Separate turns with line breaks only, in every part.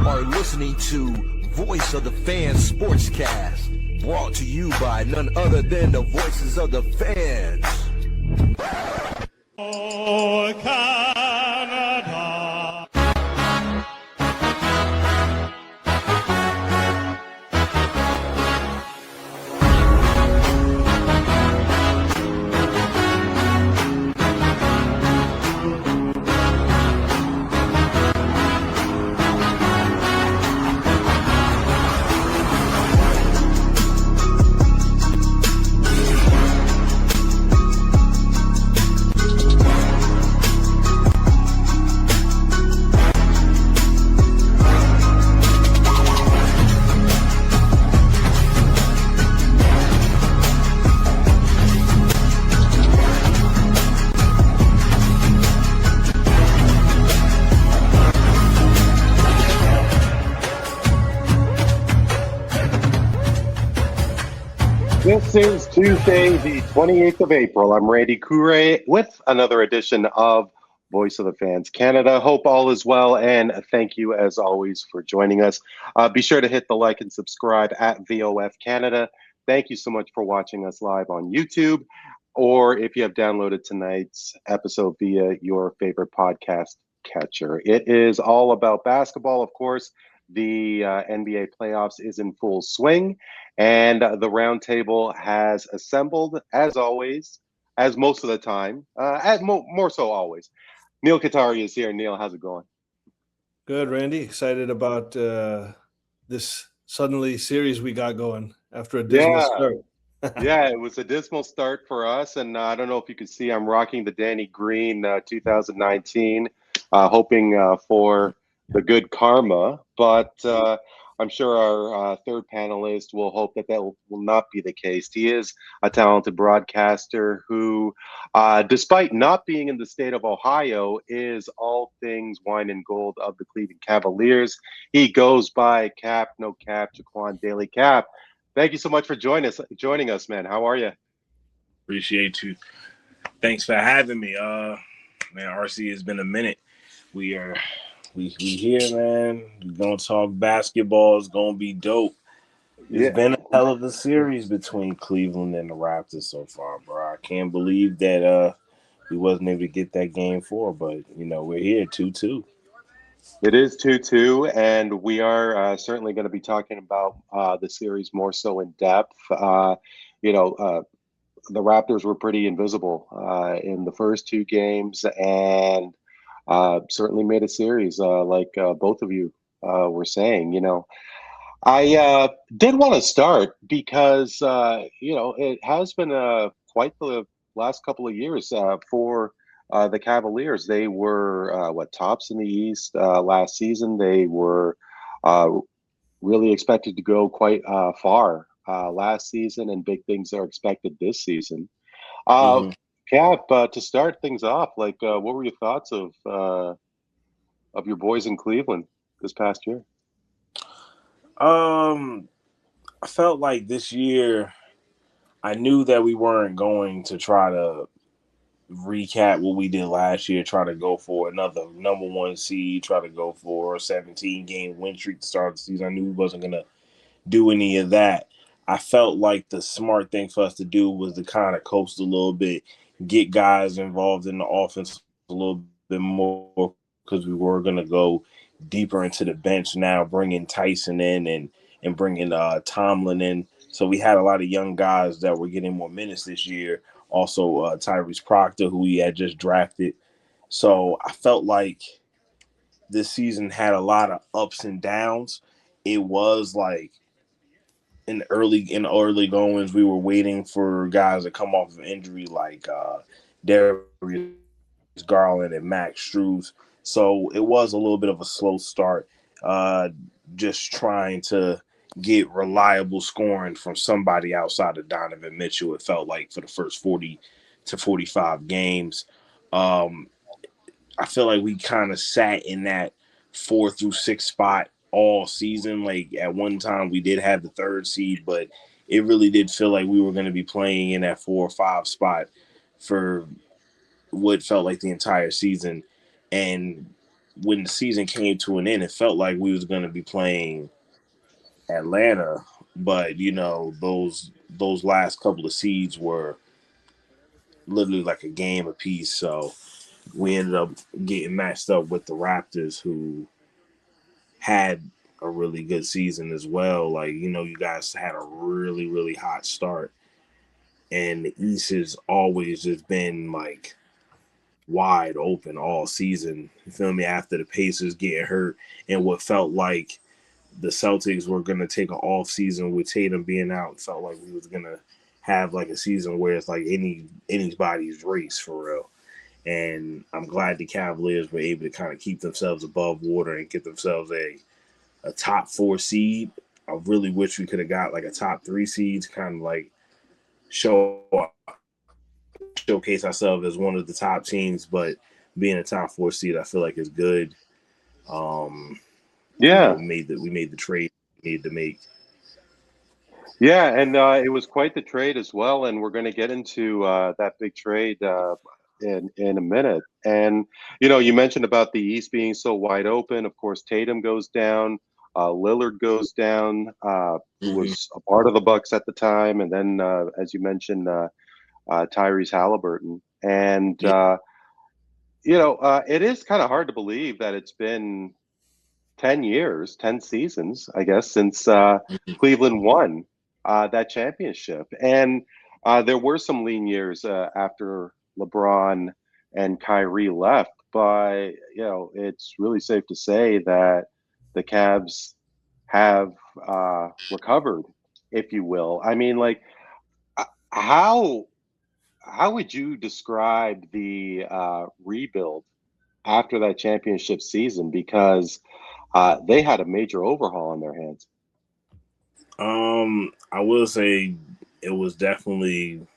are listening to Voice of the Fans Sportscast, brought to you by none other than the voices of the fans.
Oh, Canada.
This is Tuesday, the 28th of April. I'm Randy Coure with another edition of Voice of the Fans Canada. Hope all is well, and thank you, as always, for joining us. Be sure to hit the like and subscribe at VOF Canada. Thank you so much for watching us live on YouTube, or if you have downloaded tonight's episode via your favorite podcast catcher. It is all about basketball, of course. The NBA playoffs is in full swing, and the Roundtable has assembled, as always, as most of the time, more so always. Neel Katarey is here. Neel, how's it going?
Good, Randy. Excited about this suddenly series we got going after a dismal start.
Yeah, it was a dismal start for us, and I don't know if you can see, I'm rocking the Danny Green 2019, hoping for the good karma, but I'm sure our third panelist will hope that will not be the case. He is a talented broadcaster who, despite not being in the state of Ohio, is all things wine and gold of the Cleveland Cavaliers. He goes by KapNoKap, Jocquan, Daley, Kap. Thank you so much for joining us, man. How are you?
Appreciate you. Thanks for having me. Man, RC, has been a minute. We here, man. We're gonna talk basketball. It's gonna be dope. It's been a hell of a series between Cleveland and the Raptors so far, bro. I can't believe that we wasn't able to get that game 4, but we're here 2-2.
It is 2-2, and we are certainly going to be talking about the series more so in depth. The Raptors were pretty invisible in the first 2 games, and certainly made a series like both of you were saying. I did want to start because it has been quite the last couple of years for the Cavaliers. They were tops in the East last season. They were really expected to go quite far last season, and big things are expected this season. Cap, to start things off, what were your thoughts of your boys in Cleveland this past year?
I felt like this year, I knew that we weren't going to try to recap what we did last year, try to go for another number 1 seed, try to go for a 17-game win streak to start the season. I knew we wasn't going to do any of that. I felt like the smart thing for us to do was to kind of coast a little bit, get guys involved in the offense a little bit more, because we were going to go deeper into the bench now, bringing Tyson in and bringing Tomlin in. So we had a lot of young guys that were getting more minutes this year. Also, Tyrese Proctor, who we had just drafted. So I felt like this season had a lot of ups and downs. It was like in early goings, we were waiting for guys to come off of injury like Darius Garland and Max Strus. So it was a little bit of a slow start, just trying to get reliable scoring from somebody outside of Donovan Mitchell, it felt like, for the first 40 to 45 games. I feel like we kind of sat in that 4 through 6 spot all season. Like, at one time we did have the 3rd seed, but it really did feel like we were going to be playing in that 4 or 5 spot for what felt like the entire season. And when the season came to an end, it felt like we was going to be playing Atlanta, but those last couple of seeds were literally like a game apiece. So we ended up getting matched up with the Raptors, who had a really good season as well. Like, you guys had a really, really hot start. And the East has always just been like wide open all season. You feel me? After the Pacers getting hurt and what felt like the Celtics were going to take an off season with Tatum being out, it felt like we was going to have like a season where it's like anybody's race for real. And I'm glad the Cavaliers were able to kind of keep themselves above water and get themselves a top 4 seed. I really wish we could have got like a top 3 seed to kind of like showcase ourselves as one of the top teams, but being a top 4 seed, I feel like is good.
Yeah.
We made the trade we needed to make.
Yeah, and it was quite the trade as well, and we're going to get into that big trade in a minute. And you mentioned about the East being so wide open. Of course, Tatum goes down, Lillard goes down, who was a part of the Bucks at the time, and then as you mentioned, Tyrese Halliburton. And it is kind of hard to believe that it's been 10 years, 10 seasons, I guess, since Cleveland won that championship. And there were some lean years after LeBron and Kyrie left, but it's really safe to say that the Cavs have recovered, if you will. I mean, like, how would you describe the rebuild after that championship season? Because they had a major overhaul on their hands.
I will say it was definitely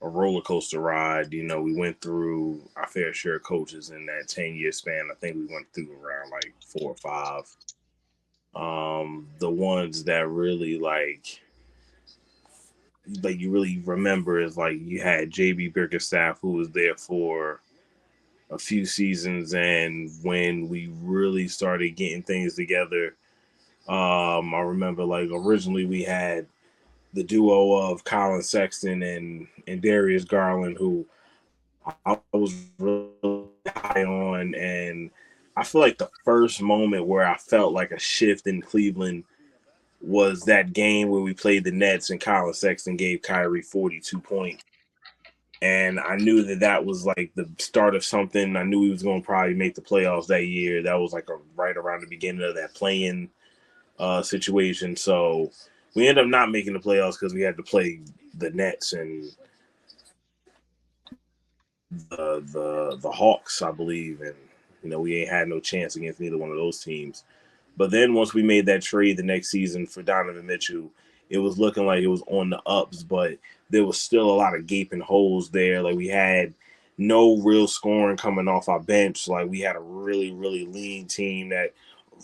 a roller coaster ride. We went through our fair share of coaches in that 10-year span. I think we went through around like 4 or 5. The ones that really like you really remember is like you had JB Bickerstaff, who was there for a few seasons, and when we really started getting things together, I remember like originally we had the duo of Colin Sexton and Darius Garland, who I was really high on, and I feel like the first moment where I felt like a shift in Cleveland was that game where we played the Nets and Colin Sexton gave Kyrie 42 points. And I knew that was like the start of something. I knew he was going to probably make the playoffs that year. That was like right around the beginning of that play-in situation. So we ended up not making the playoffs because we had to play the Nets and the Hawks, I believe. And, we ain't had no chance against neither one of those teams. But then once we made that trade the next season for Donovan Mitchell, it was looking like it was on the ups, but there was still a lot of gaping holes there. Like we had no real scoring coming off our bench. Like we had a really, really lean team that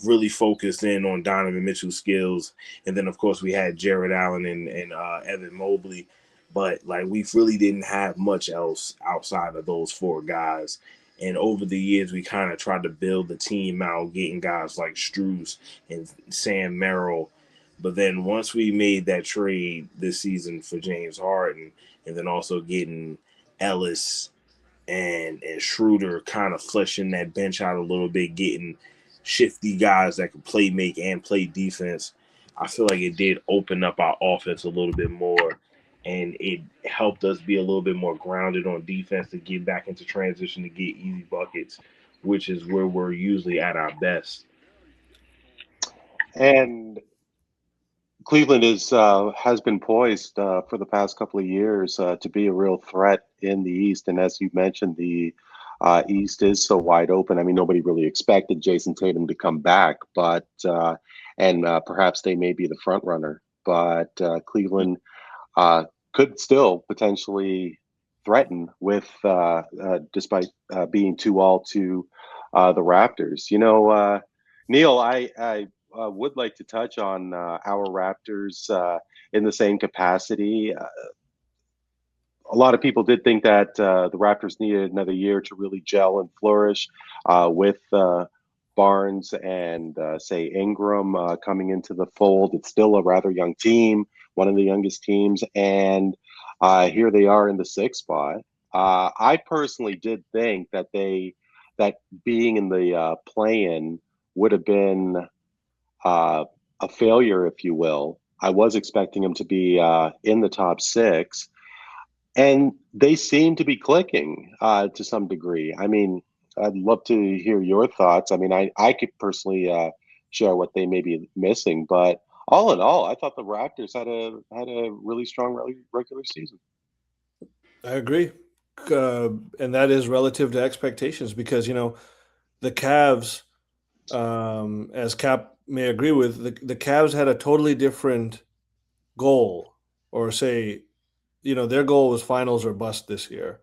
really focused in on Donovan Mitchell's skills. And then, of course, we had Jarrett Allen and Evan Mobley. But, like, we really didn't have much else outside of those 4 guys. And over the years, we kind of tried to build the team out, getting guys like Strus and Sam Merrill. But then once we made that trade this season for James Harden, and then also getting Ellis and Schroeder kind of fleshing that bench out a little bit, getting shifty guys that can play make and play defense, I feel like it did open up our offense a little bit more, and it helped us be a little bit more grounded on defense to get back into transition to get easy buckets, which is where we're usually at our best.
And Cleveland has been poised for the past couple of years to be a real threat in the East. And as you mentioned, the East is so wide open. I mean, nobody really expected Jason Tatum to come back, but perhaps they may be the front runner. But Cleveland could still potentially threaten with, despite being 2-all to the Raptors. Neel, I would like to touch on our Raptors in the same capacity. a lot of people did think that the Raptors needed another year to really gel and flourish with Barnes and say Ingram coming into the fold. It's still a rather young team, one of the youngest teams, and here they are in the sixth spot. I personally did think that that being in the play-in would have been a failure, if you will. I was expecting them to be in the top six, and they seem to be clicking to some degree. I mean, I'd love to hear your thoughts. I mean, I could personally share what they may be missing, but all in all, I thought the Raptors had a really strong regular season.
I agree. And that is relative to expectations because, the Cavs, as Cap may agree with, the Cavs had a totally different goal, or say, their goal was finals or bust this year.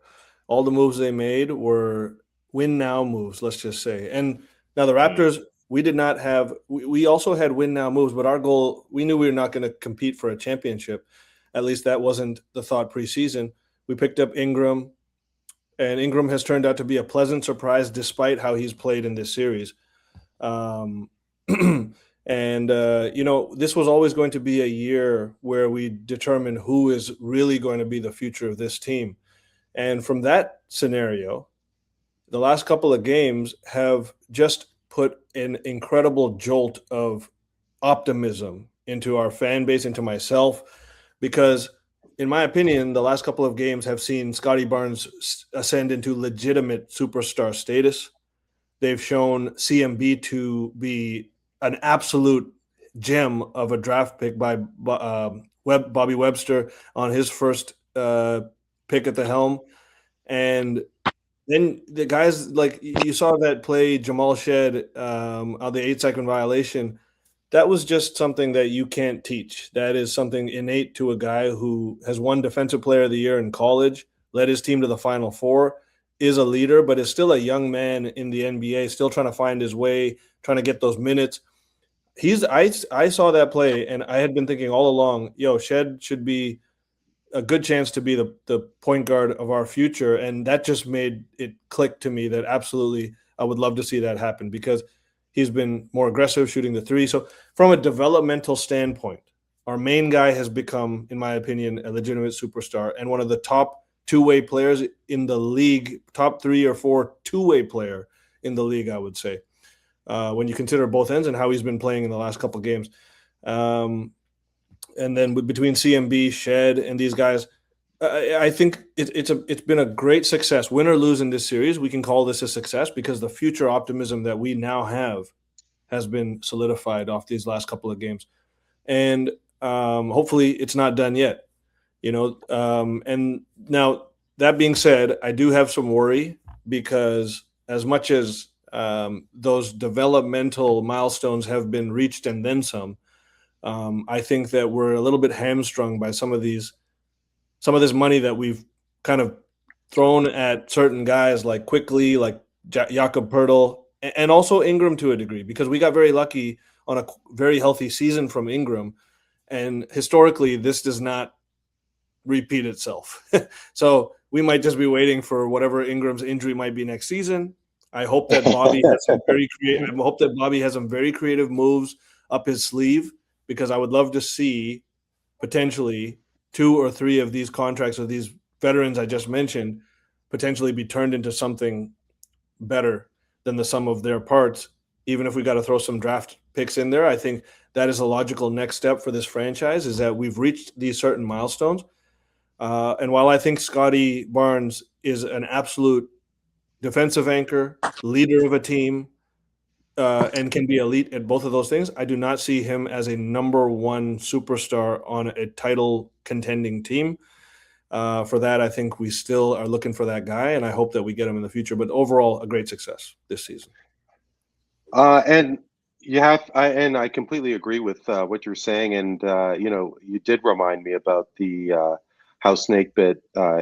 All the moves they made were win now moves, let's just say. And now the Raptors, we did not have, we also had win now moves, but our goal, we knew we were not going to compete for a championship. At least that wasn't the thought preseason. We picked up Ingram, and Ingram has turned out to be a pleasant surprise despite how he's played in this series. And, this was always going to be a year where we determine who is really going to be the future of this team. And from that scenario, the last couple of games have just put an incredible jolt of optimism into our fan base, into myself, because in my opinion, the last couple of games have seen Scotty Barnes ascend into legitimate superstar status. They've shown CMB to be an absolute gem of a draft pick by Bobby Webster on his first pick at the helm. And then the guys, like you saw that play, Jamal Shed on the 8-second violation. That was just something that you can't teach. That is something innate to a guy who has won Defensive Player of the Year in college, led his team to the Final Four, is a leader, but is still a young man in the NBA, still trying to find his way, trying to get those minutes. I saw that play, and I had been thinking all along, Shed should be a good chance to be the point guard of our future, and that just made it click to me that absolutely I would love to see that happen because he's been more aggressive shooting the three. So from a developmental standpoint, our main guy has become, in my opinion, a legitimate superstar and one of the top two-way players in the league, top 3 or 4 two-way player in the league, I would say, when you consider both ends and how he's been playing in the last couple of games. And then between CMB, Shed, and these guys, I think it's been a great success. Win or lose in this series, we can call this a success because the future optimism that we now have has been solidified off these last couple of games. And hopefully it's not done yet. And now that being said, I do have some worry because as much as those developmental milestones have been reached and then some, I think that we're a little bit hamstrung by some of this money that we've kind of thrown at certain guys like Quickly, like Jakob Poeltl, and also Ingram to a degree, because we got very lucky on a very healthy season from Ingram. And historically, this does not repeat itself. So we might just be waiting for whatever Ingram's injury might be next season. I hope that Bobby has some very creative moves up his sleeve, because I would love to see potentially 2 or 3 of these contracts of these veterans I just mentioned potentially be turned into something better than the sum of their parts. Even if we got to throw some draft picks in there, I think that is a logical next step for this franchise, is that we've reached these certain milestones. And while I think Scotty Barnes is an absolute defensive anchor, leader of a team, and can be elite at both of those things, I do not see him as a number 1 superstar on a title contending team. For that, I think we still are looking for that guy, and I hope that we get him in the future. But overall, a great success this season.
And I completely agree with what you're saying. And you did remind me about the how snakebit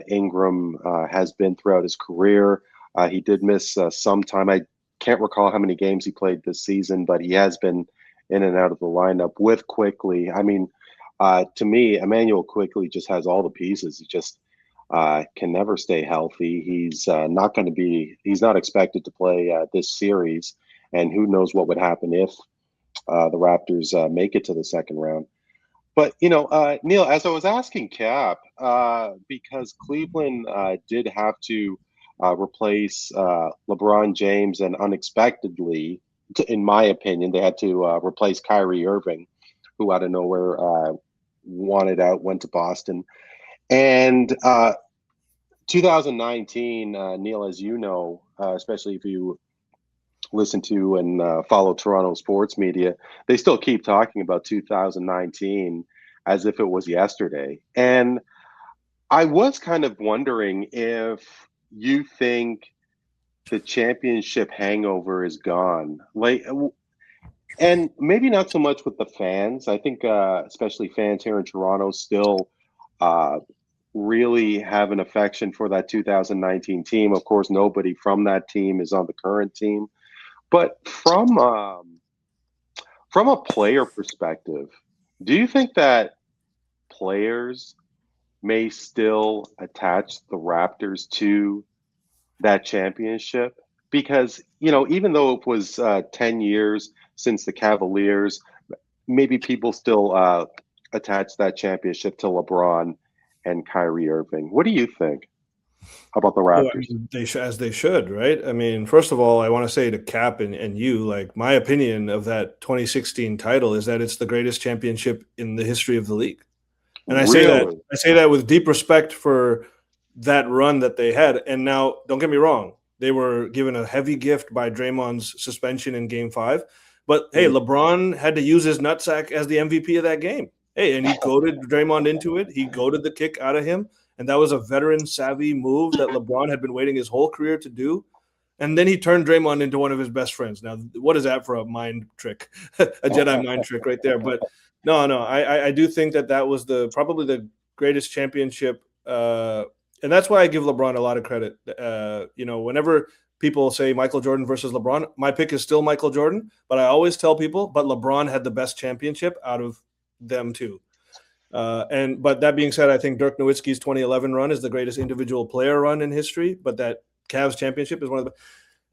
Ingram has been throughout his career. He did miss some time. I can't recall how many games he played this season, but he has been in and out of the lineup with Quickly. I mean, to me, Emmanuel Quickly just has all the pieces. He just can never stay healthy. He's not going to be. He's not expected to play this series, and who knows what would happen if the Raptors make it to the second round. But Neil, as I was asking Cap, because Cleveland did have to replace LeBron James, and unexpectedly, in my opinion, they had to replace Kyrie Irving, who out of nowhere wanted out, went to Boston. And 2019, Neil, as you know, especially if you listen to and follow Toronto sports media, they still keep talking about 2019 as if it was yesterday. And I was kind of wondering if you think the championship hangover is gone. And maybe not so much with the fans. I think especially fans here in Toronto still really have an affection for that 2019 team. Of course, nobody from that team is on the current team. But from a player perspective, do you think that players may still attach the Raptors to that championship? Because, even though it was 10 years since the Cavaliers, maybe people still attach that championship to LeBron and Kyrie Irving. What do you think about the
Well,
Raptors?
as they should, right? I mean, first of all, I want to say to Cap and you, like, my opinion of that 2016 title is that it's the greatest championship in the history of the league. And I say that with deep respect for that run that they had. And now, don't get me wrong, they were given a heavy gift by Draymond's suspension in Game 5. But hey, LeBron had to use his nutsack as the MVP of that game. Hey, and he goaded Draymond into it. He goaded the kick out of him. And that was a veteran-savvy move that LeBron had been waiting his whole career to do. And then he turned Draymond into one of his best friends. Now, what is that for a mind trick? A Jedi mind trick right there. But no, I do think that was probably the greatest championship. And that's why I give LeBron a lot of credit. Whenever people say Michael Jordan versus LeBron, my pick is still Michael Jordan. But I always tell people, but LeBron had the best championship out of them too. But that being said, I think Dirk Nowitzki's 2011 run is the greatest individual player run in history. But that Cavs championship is one of the.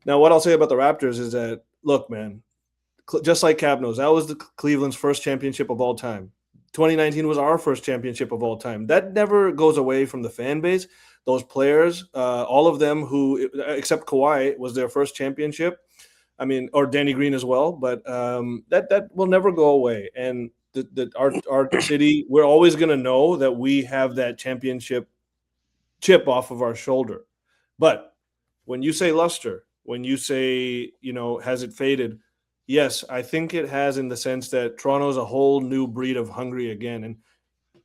Now, what I'll say about the Raptors is that, look, man, just like Cap knows, that was the Cleveland's first championship of all time. 2019 was our first championship of all time. That never goes away from the fan base. Those players, all of them who, except Kawhi, was their first championship. I mean, or Danny Green as well. But that will never go away. And our city, we're always going to know that we have that championship chip off of our shoulder. But when you say luster, when you say, has it faded? Yes, I think it has, in the sense that Toronto is a whole new breed of hungry again. And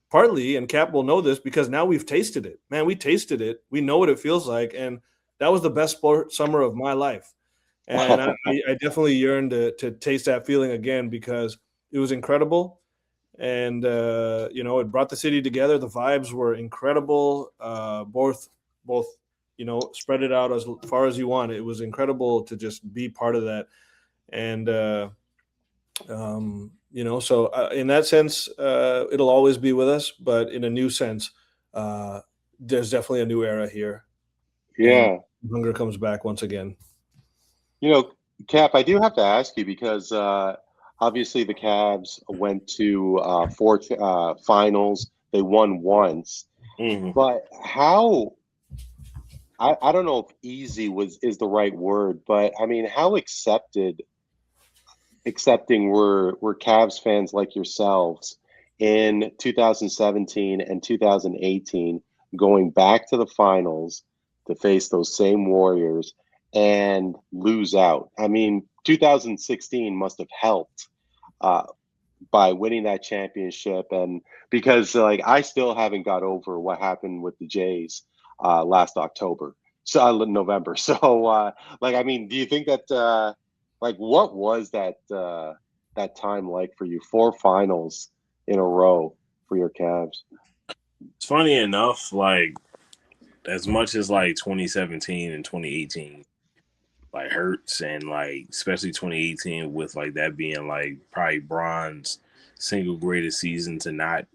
partly, and Cap will know this, because now we've tasted it. Man, we tasted it. We know what it feels like. And that was the best summer of my life. And I definitely yearn to taste that feeling again, because it was incredible. And, it brought the city together. The vibes were incredible. Both, spread it out as far as you want. It was incredible to just be part of that. And, so in that sense, it'll always be with us. But in a new sense, there's definitely a new era here.
Yeah.
And hunger comes back once again.
Cap, I do have to ask you, because obviously the Cavs went to 4 finals. They won once. Mm-hmm. But how – I don't know if easy is the right word, but, I mean, how accepting were Cavs fans like yourselves in 2017 and 2018 going back to the finals to face those same Warriors and lose out? I mean, 2016 must have helped by winning that championship, and because I still haven't got over what happened with the Jays last November. So I mean, do you think that what was that time like for you? 4 finals in a row for your Cavs.
It's funny enough, as much as 2017 and 2018 hurts, and especially 2018 with that being probably Bron's single greatest season to not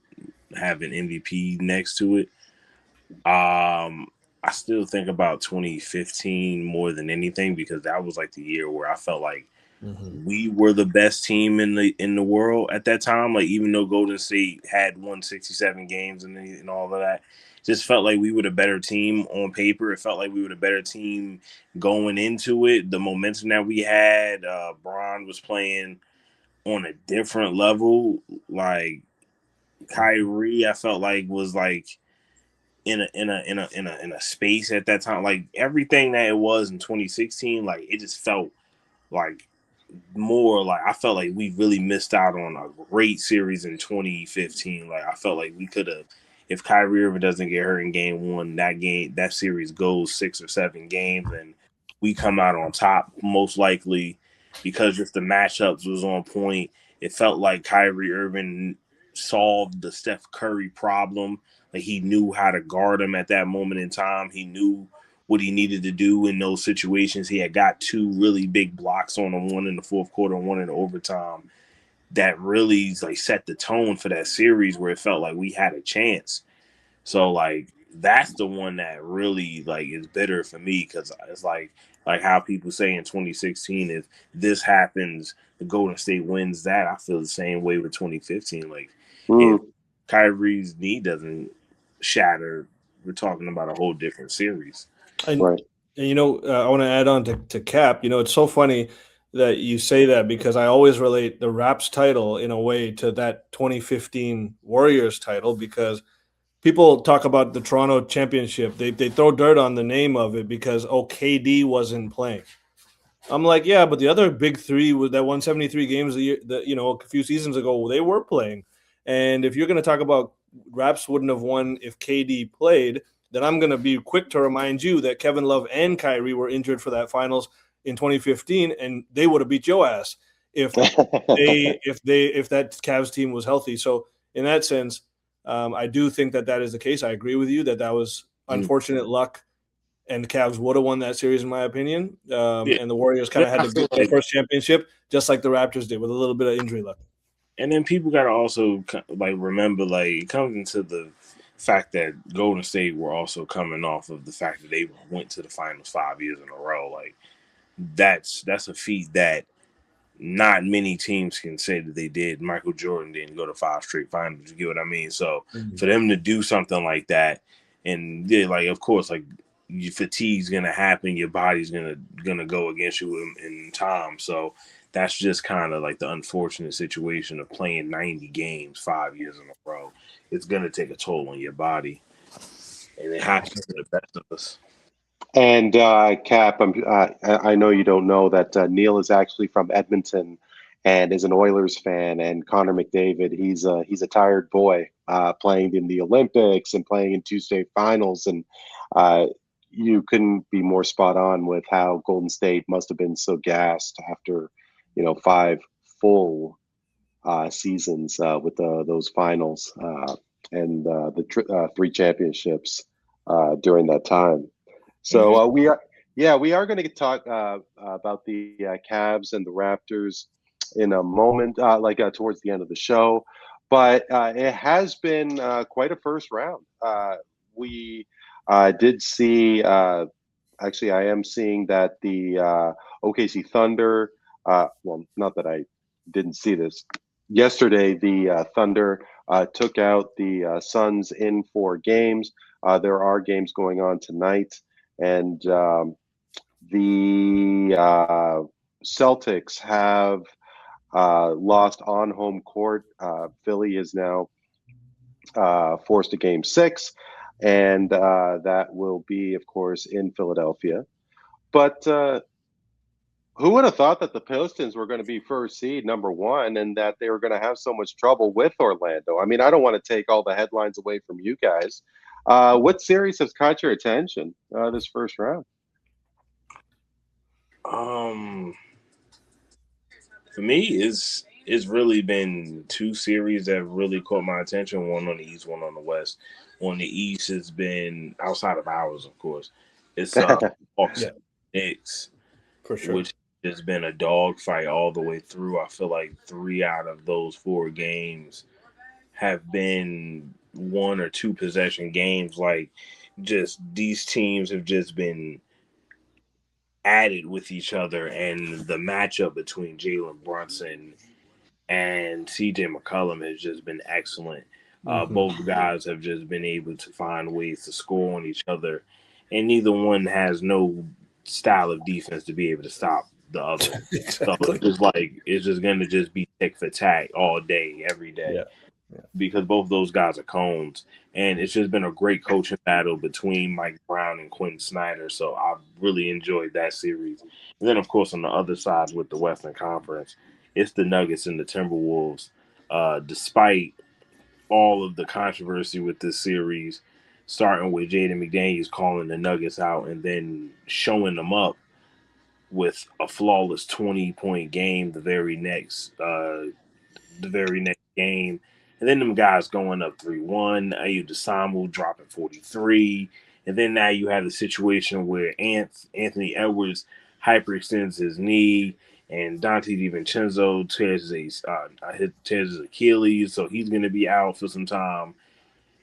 have an MVP next to it. I still think about 2015 more than anything because that was like the year where I felt like we were the best team in the world at that time. Like even though Golden State had won 67 games and all of that, just felt like we were the better team on paper. It felt like we were the better team going into it. The momentum that we had, Bron was playing on a different level. Like Kyrie, I felt like was like in a space at that time. Like everything that it was in 2016, like it just felt like more like I felt like we really missed out on a great series in 2015. Like I felt like we could have, if Kyrie Irving doesn't get hurt in game one, that series goes 6 or 7 games, and we come out on top most likely because just the matchups was on point. It felt like Kyrie Irving solved the Steph Curry problem. Like he knew how to guard him at that moment in time. He knew what he needed to do in those situations. He had got 2 really big blocks on him, one in the fourth quarter and one in overtime, that really like set the tone for that series where it felt like we had a chance. So like that's the one that really like is bitter for me because it's like how people say in 2016, if this happens, the Golden State wins that. I feel the same way with 2015. Like if Kyrie's knee doesn't shatter, we're talking about a whole different series.
And, and I want to add on to Cap. It's so funny that you say that because I always relate the Raps title in a way to that 2015 Warriors title because people talk about the Toronto championship. They throw dirt on the name of it because, KD wasn't playing. I'm like, yeah, but the other big three that won 73 games a few seasons ago, they were playing. And if you're going to talk about Raps wouldn't have won if KD played, then I'm going to be quick to remind you that Kevin Love and Kyrie were injured for that finals in 2015, and they would have beat your ass if that Cavs team was healthy. So in that sense, I do think that is the case. I agree with you that was unfortunate luck, and the Cavs would have won that series, in my opinion. And the Warriors kind of had to get their first championship, just like the Raptors did, with a little bit of injury luck.
And then people got to also like remember, like it comes into the fact that Golden State were also coming off of the fact that they went to the finals 5 years in a row. Like that's a feat that not many teams can say that they did. Michael Jordan didn't go to 5 straight finals. You get what I mean? So for them to do something like that, and like of course, like your fatigue's gonna happen, your body's gonna go against you in time. So that's just kind of like the unfortunate situation of playing 90 games 5 years in a row. It's gonna take a toll on your body, and it happens to the best of us.
And Cap, I know you don't know that Neel is actually from Edmonton and is an Oilers fan. And Connor McDavid, he's a tired boy playing in the Olympics and playing in 2 state finals. And you couldn't be more spot on with how Golden State must have been so gassed after 5 full seasons with those finals and the 3 championships during that time. So we are going to talk about the Cavs and the Raptors in a moment, towards the end of the show. But it has been quite a first round. We did see. Actually, I am seeing that the OKC Thunder. Well, not that I didn't see this. Yesterday, the Thunder took out the Suns in 4 games. There are games going on tonight. And the Celtics have lost on home court. Philly is now forced to game 6, and that will be, of course, in Philadelphia. But who would have thought that the Pistons were going to be first seed, number 1, and that they were going to have so much trouble with Orlando? I mean, I don't want to take all the headlines away from you guys. What series has caught your attention this first round?
For me, it's really been 2 series that really caught my attention. One on the East, one on the West. On the East, has been outside of ours, of course. It's Hawks Knicks,
for sure,
which has been a dogfight all the way through. I feel like 3 out of those 4 games have been one or two possession games, like just these teams have just been added with each other, and the matchup between Jalen Brunson and CJ McCollum has just been excellent. Both guys have just been able to find ways to score on each other, and neither one has no style of defense to be able to stop the other. So
Exactly.
it's just going to just be tick for tack all day, every day,
Yeah.
because both those guys are cones. And it's just been a great coaching battle between Mike Brown and Quentin Snyder. So I've really enjoyed that series. And then, of course, on the other side with the Western Conference, it's the Nuggets and the Timberwolves. Despite all of the controversy with this series, starting with Jaden McDaniels calling the Nuggets out and then showing them up with a flawless 20-point game the very next game. And then them guys going up 3-1, Ayu Desamu dropping 43. And then now you have the situation where Anthony Edwards hyperextends his knee, and Dante DiVincenzo tears his Achilles, so he's going to be out for some time.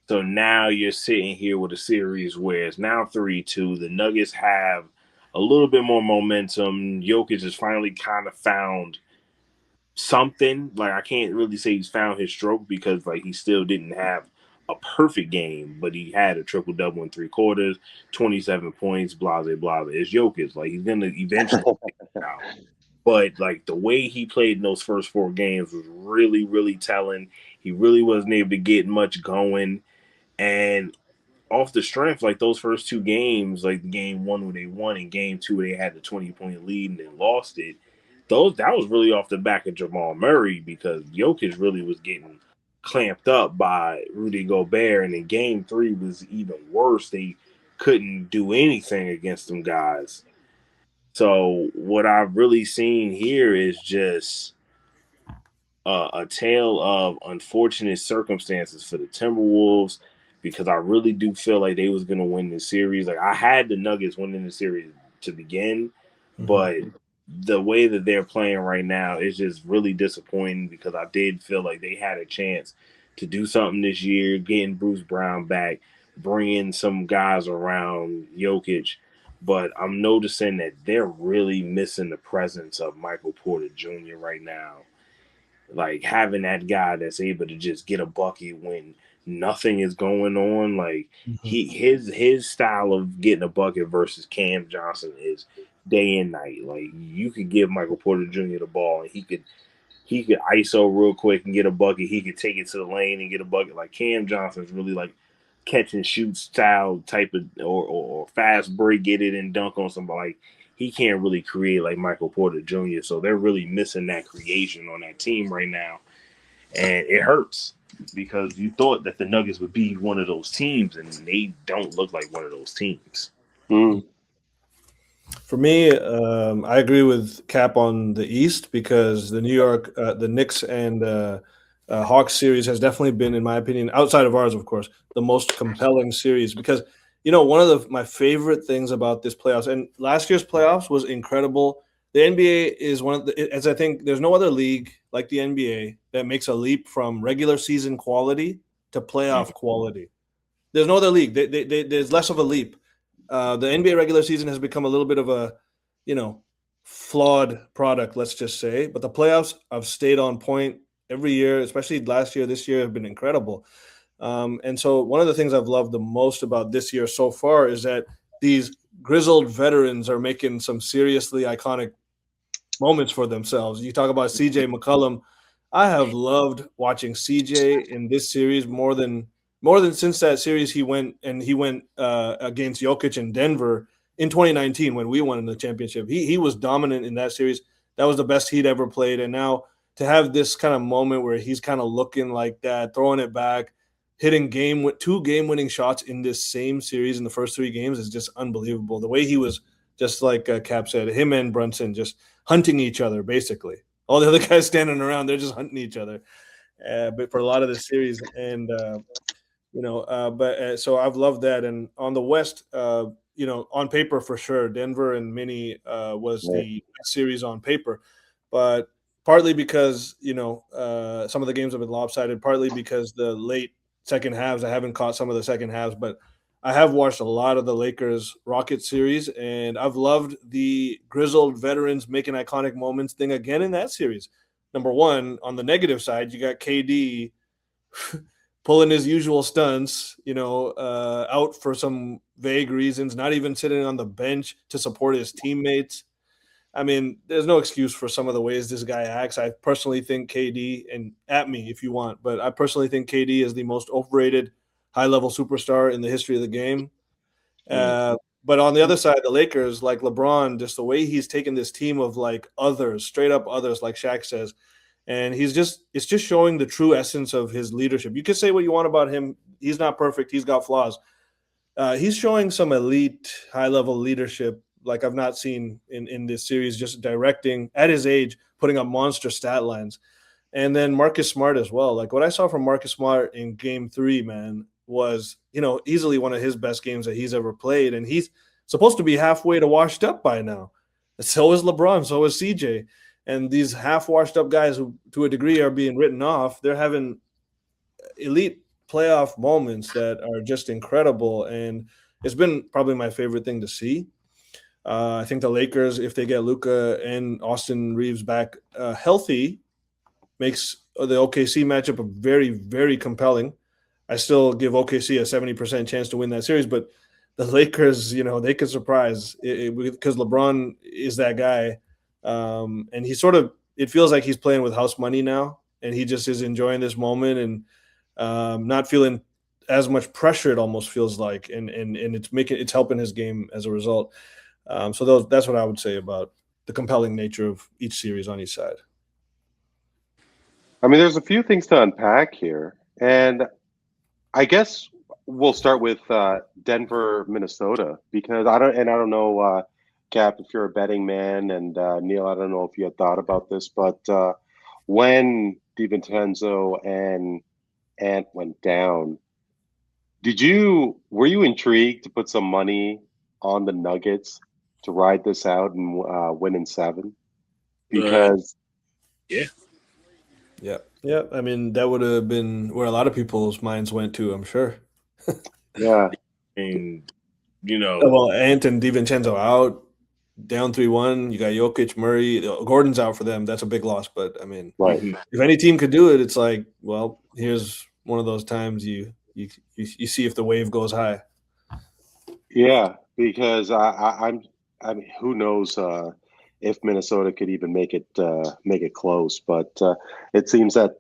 So now you're sitting here with a series where it's now 3-2. The Nuggets have a little bit more momentum. Jokic has finally kind of found something. Like, I can't really say he's found his stroke, because like he still didn't have a perfect game, but he had a triple double in 3 quarters, 27 points, blah blah blah. It's Jokic. Like, he's gonna eventually figure it out. But like the way he played in those first 4 games was really, really telling. He really wasn't able to get much going. And off the strength, like those first 2 games, like game 1 where they won, and game 2 where they had the 20-point lead and then lost it, that was really off the back of Jamal Murray, because Jokic really was getting clamped up by Rudy Gobert, and in game 3 was even worse. They couldn't do anything against them guys. So what I've really seen here is just a tale of unfortunate circumstances for the Timberwolves, because I really do feel like they was going to win this series. Like, I had the Nuggets winning the series to begin, but the way that they're playing right now is just really disappointing, because I did feel like they had a chance to do something this year, getting Bruce Brown back, bringing some guys around Jokic. But I'm noticing that they're really missing the presence of Michael Porter Jr. right now. Like, having that guy that's able to just get a bucket when nothing is going on. Like, his style of getting a bucket versus Cam Johnson is day and night. Like, you could give Michael Porter Jr. the ball, and he could ISO real quick and get a bucket. He could take it to the lane and get a bucket. Like, Cam Johnson's really like catch and shoot style type of, or fast break, get it and dunk on somebody. Like, he can't really create like Michael Porter Jr. So they're really missing that creation on that team right now. And it hurts, because you thought that the Nuggets would be one of those teams, and they don't look like one of those teams.
For me, I agree with Cap on the East, because the the Knicks and Hawks series has definitely been, in my opinion, outside of ours, of course, the most compelling series. Because, one of my favorite things about this playoffs, and last year's playoffs was incredible. The NBA is one of as I think there's no other league like the NBA that makes a leap from regular season quality to playoff quality. There's no other league. There's less of a leap. The NBA regular season has become a little bit of a, flawed product, let's just say. But the playoffs have stayed on point every year, especially last year, this year have been incredible. And so one of the things I've loved the most about this year so far is that these grizzled veterans are making some seriously iconic moments for themselves. You talk about CJ McCollum. I have loved watching CJ in this series more than since that series he went against Jokic in Denver in 2019 when we won in the championship. He was dominant in that series. That was the best he'd ever played. And now to have this kind of moment where he's kind of looking like that, throwing it back, hitting 2 game-winning shots in this same series in the first 3 games is just unbelievable. The way he was, just like Cap said, him and Brunson just hunting each other, basically. All the other guys standing around, they're just hunting each other. But for a lot of the series, and so I've loved that. And on the West, on paper for sure, Denver and Minnie was the best series on paper, but partly because some of the games have been lopsided, partly because the late second halves. I haven't caught some of the second halves, but I have watched a lot of the Lakers Rockets series, and I've loved the grizzled veterans making iconic moments thing again in that series. Number one, on the negative side, you got KD pulling his usual stunts, out for some vague reasons, not even sitting on the bench to support his teammates. I mean, there's no excuse for some of the ways this guy acts. I personally think KD, and at me if you want, but I personally think KD is the most overrated high-level superstar in the history of the game. But on the other side, the Lakers, like LeBron, just the way he's taken this team of like others, straight up others, like Shaq says, and it's just showing the true essence of his leadership. You can say what you want about him. He's not perfect. He's got flaws. He's showing some elite high-level leadership like I've not seen in this series, just directing at his age, putting up monster stat lines. And then Marcus Smart as well. Like what I saw from Marcus Smart in game 3, man, was, easily one of his best games that he's ever played. And he's supposed to be halfway to washed up by now. So is LeBron, so is CJ. And these half washed up guys who to a degree are being written off, they're having elite playoff moments that are just incredible. And it's been probably my favorite thing to see. I think the Lakers, if they get Luka and Austin Reeves back healthy, makes the OKC matchup a very, very compelling. I still give OKC a 70% chance to win that series, but the Lakers, they could surprise because LeBron is that guy. And it feels like he's playing with house money now, and he just is enjoying this moment and not feeling as much pressure, it almost feels like, and it's helping his game as a result. So that's what I would say about the compelling nature of each series on each side.
I mean, there's a few things to unpack here, and I guess we'll start with Denver, Minnesota, because I don't know, Cap, if you're a betting man, and Neel, I don't know if you had thought about this, but when DiVincenzo and Ant went down, were you intrigued to put some money on the Nuggets to ride this out and win in 7? Because
yeah. I mean, that would have been where a lot of people's minds went to, I'm sure.
yeah,
And
well, Ant and DiVincenzo out, down 3-1. You got Jokic, Murray, Gordon's out for them. That's a big loss. But I mean,
right.
If any team could do it, it's like, well, here's one of those times you see if the wave goes high.
Yeah, because I mean, who knows if Minnesota could even make it close? But it seems that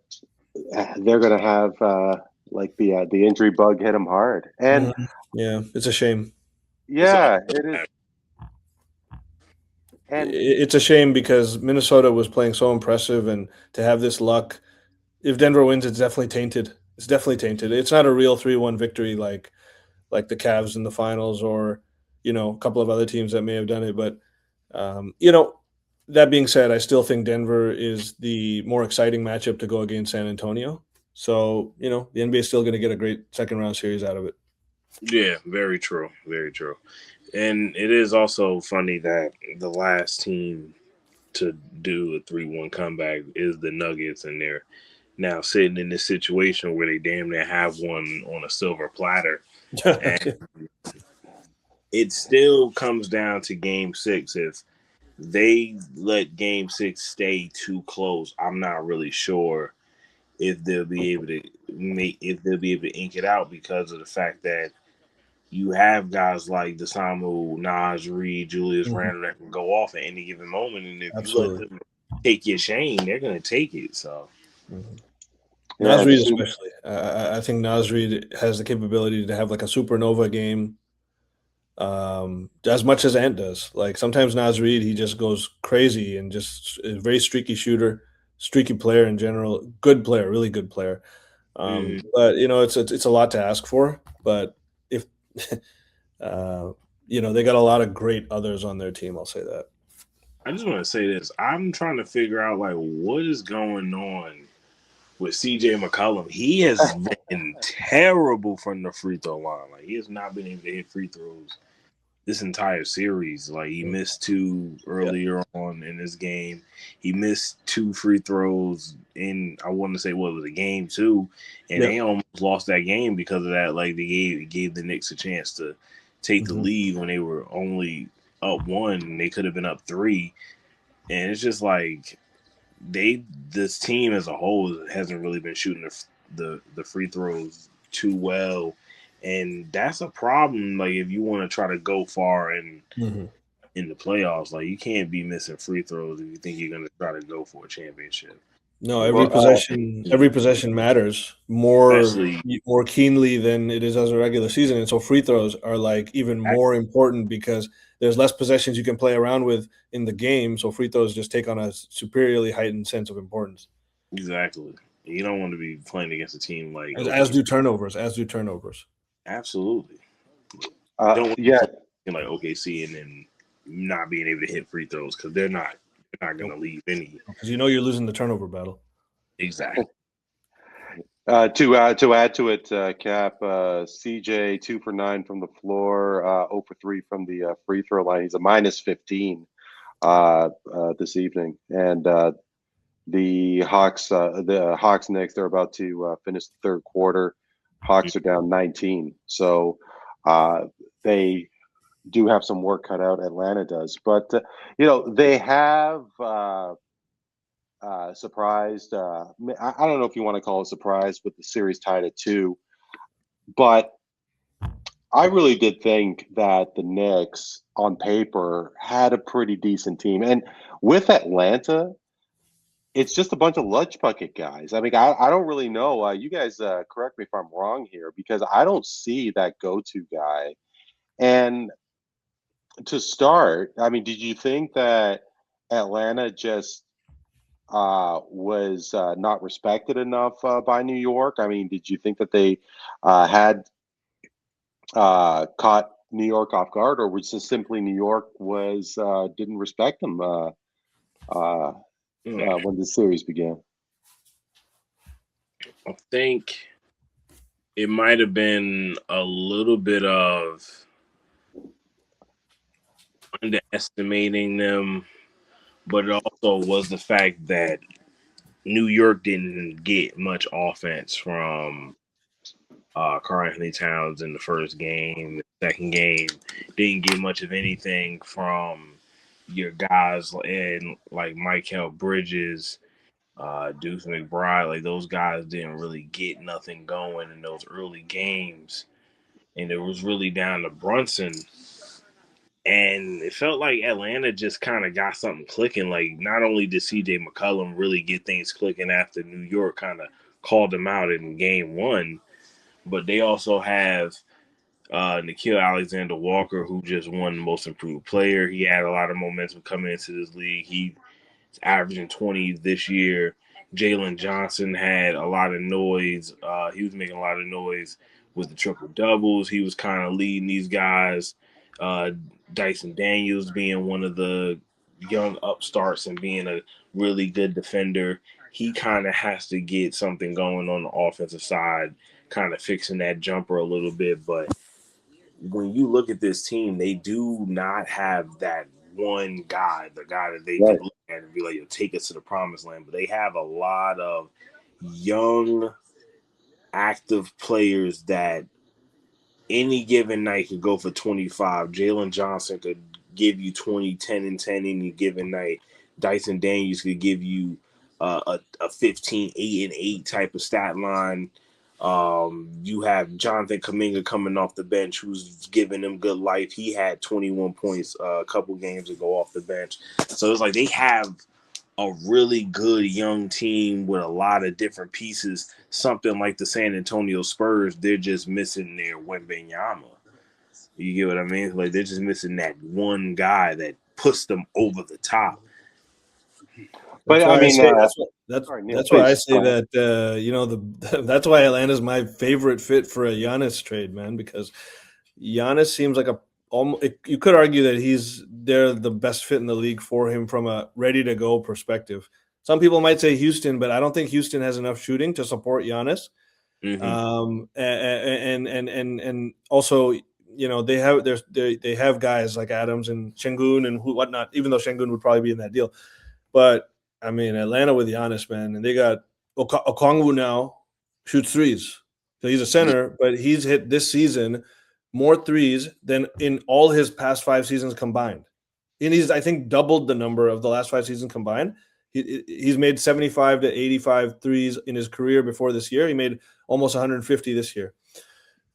they're going to have the injury bug hit them hard, and
yeah, it's a shame.
Yeah, it is. And
It's a shame because Minnesota was playing so impressive, and to have this luck, if Denver wins, it's definitely tainted. It's definitely tainted. It's not a real 3-1 victory like the Cavs in the finals or a couple of other teams that may have done it. But that being said, I still think Denver is the more exciting matchup to go against San Antonio. So the NBA is still going to get a great second round series out of it.
Yeah, very true. Very true. And it is also funny that the last team to do a 3-1 comeback is the Nuggets, and they're now sitting in this situation where they damn near have one on a silver platter. And it still comes down to Game 6. If they let Game 6 stay too close, I'm not really sure if they'll be able to ink it out because of the fact that you have guys like Desamu, Naz Reid, Julius Randle that can go off at any given moment, and if you let them take your chain, they're going to take it. So,
Naz Reid especially, I think Naz Reid has the capability to have like a supernova game, as much as Ant does. Like sometimes Naz Reid, he just goes crazy and just a very streaky shooter, streaky player in general, good player, really good player. But it's a lot to ask for, but if they got a lot of great others on their team. I'll say that.
I just want to say this. I'm trying to figure out what is going on with CJ McCollum. He has been terrible from the free throw line. Like he has not been able to hit free throws this entire series. Like, he missed 2 earlier on in this game. He missed 2 free throws in, I want to say, what was it, game 2, and they almost lost that game because of that. Like, they gave the Knicks a chance to take the lead when they were only up 1, and they could have been up 3. And it's just like this team as a whole hasn't really been shooting the free throws too well, and that's a problem. Like, if you want to try to go far in the playoffs, like, you can't be missing free throws if you think you're going to try to go for a championship.
No, every possession matters more keenly than it is as a regular season, and so free throws are like even more important because there's less possessions you can play around with in the game. So free throws just take on a superiorly heightened sense of importance.
Exactly. You don't want to be playing against a team like
as do turnovers.
Absolutely.
Like
OKC and then not being able to hit free throws because they're not going to leave any.
Because you're losing the turnover battle.
Exactly.
To add to it, Cap, CJ 2 for 9 from the floor, 0 for 3 from the free throw line. He's a minus 15 this evening, and the Hawks Knicks, they're about to finish the third quarter. Hawks are down 19, so they do have some work cut out. Atlanta does, but they have surprised. I don't know if you want to call it surprise, with the series tied at 2, but I really did think that the Knicks on paper had a pretty decent team, and with Atlanta, it's just a bunch of lunch bucket guys. I mean, I don't really know. You guys correct me if I'm wrong here, because I don't see that go-to guy. And to start, I mean, did you think that Atlanta just was not respected enough by New York? I mean, did you think that they had caught New York off guard, or was it simply New York didn't respect them when the series began?
I think it might have been a little bit of underestimating them, but it also was the fact that New York didn't get much offense from Karl-Anthony Towns in the first game. The second game didn't get much of anything from your guys and like Mikal Bridges, Deuce McBride. Like, those guys didn't really get nothing going in those early games, and it was really down to Brunson. And it felt like Atlanta just kind of got something clicking. Like, not only did CJ McCollum really get things clicking after New York kind of called him out in game 1, but they also have Nickeil Alexander-Walker, who just won Most Improved Player. He had a lot of momentum coming into this league. He's averaging 20 this year. Jalen Johnson had a lot of noise. He was making a lot of noise with the triple doubles. He was kind of leading these guys. Dyson Daniels being one of the young upstarts and being a really good defender. He kind of has to get something going on the offensive side, kind of fixing that jumper a little bit. But when you look at this team, they do not have that one guy, the guy that they can look at and be like, take us to the promised land. But they have a lot of young, active players that any given night could go for 25. Jalen Johnson could give you 20, 10, and 10 any given night. Dyson Daniels could give you a 15, 8, and 8 type of stat line. You have Jonathan Kuminga coming off the bench, who's giving them good life. He had 21 points a couple games ago off the bench. So it's like they have a really good young team with a lot of different pieces. Something like the San Antonio Spurs, they're just missing their Wembenyama. You get what I mean? Like, they're just missing that one guy that puts them over the top.
But I mean,
that's why I say that that's why Atlanta's my favorite fit for a Giannis trade, man, because Giannis seems like you could argue that they're the best fit in the league for him from a ready to go perspective. Some people might say Houston, but I don't think Houston has enough shooting to support Giannis. And also they have guys like Adams and Şengün and whatnot. Even though Şengün would probably be in that deal, but I mean Atlanta with Giannis, man, and they got Okongwu now shoots threes. So he's a center, but he's hit this season more threes than in all his past 5 seasons combined. And he's, I think, doubled the number of the last 5 seasons combined. He's made 75 to 85 threes in his career before this year. He made almost 150 this year.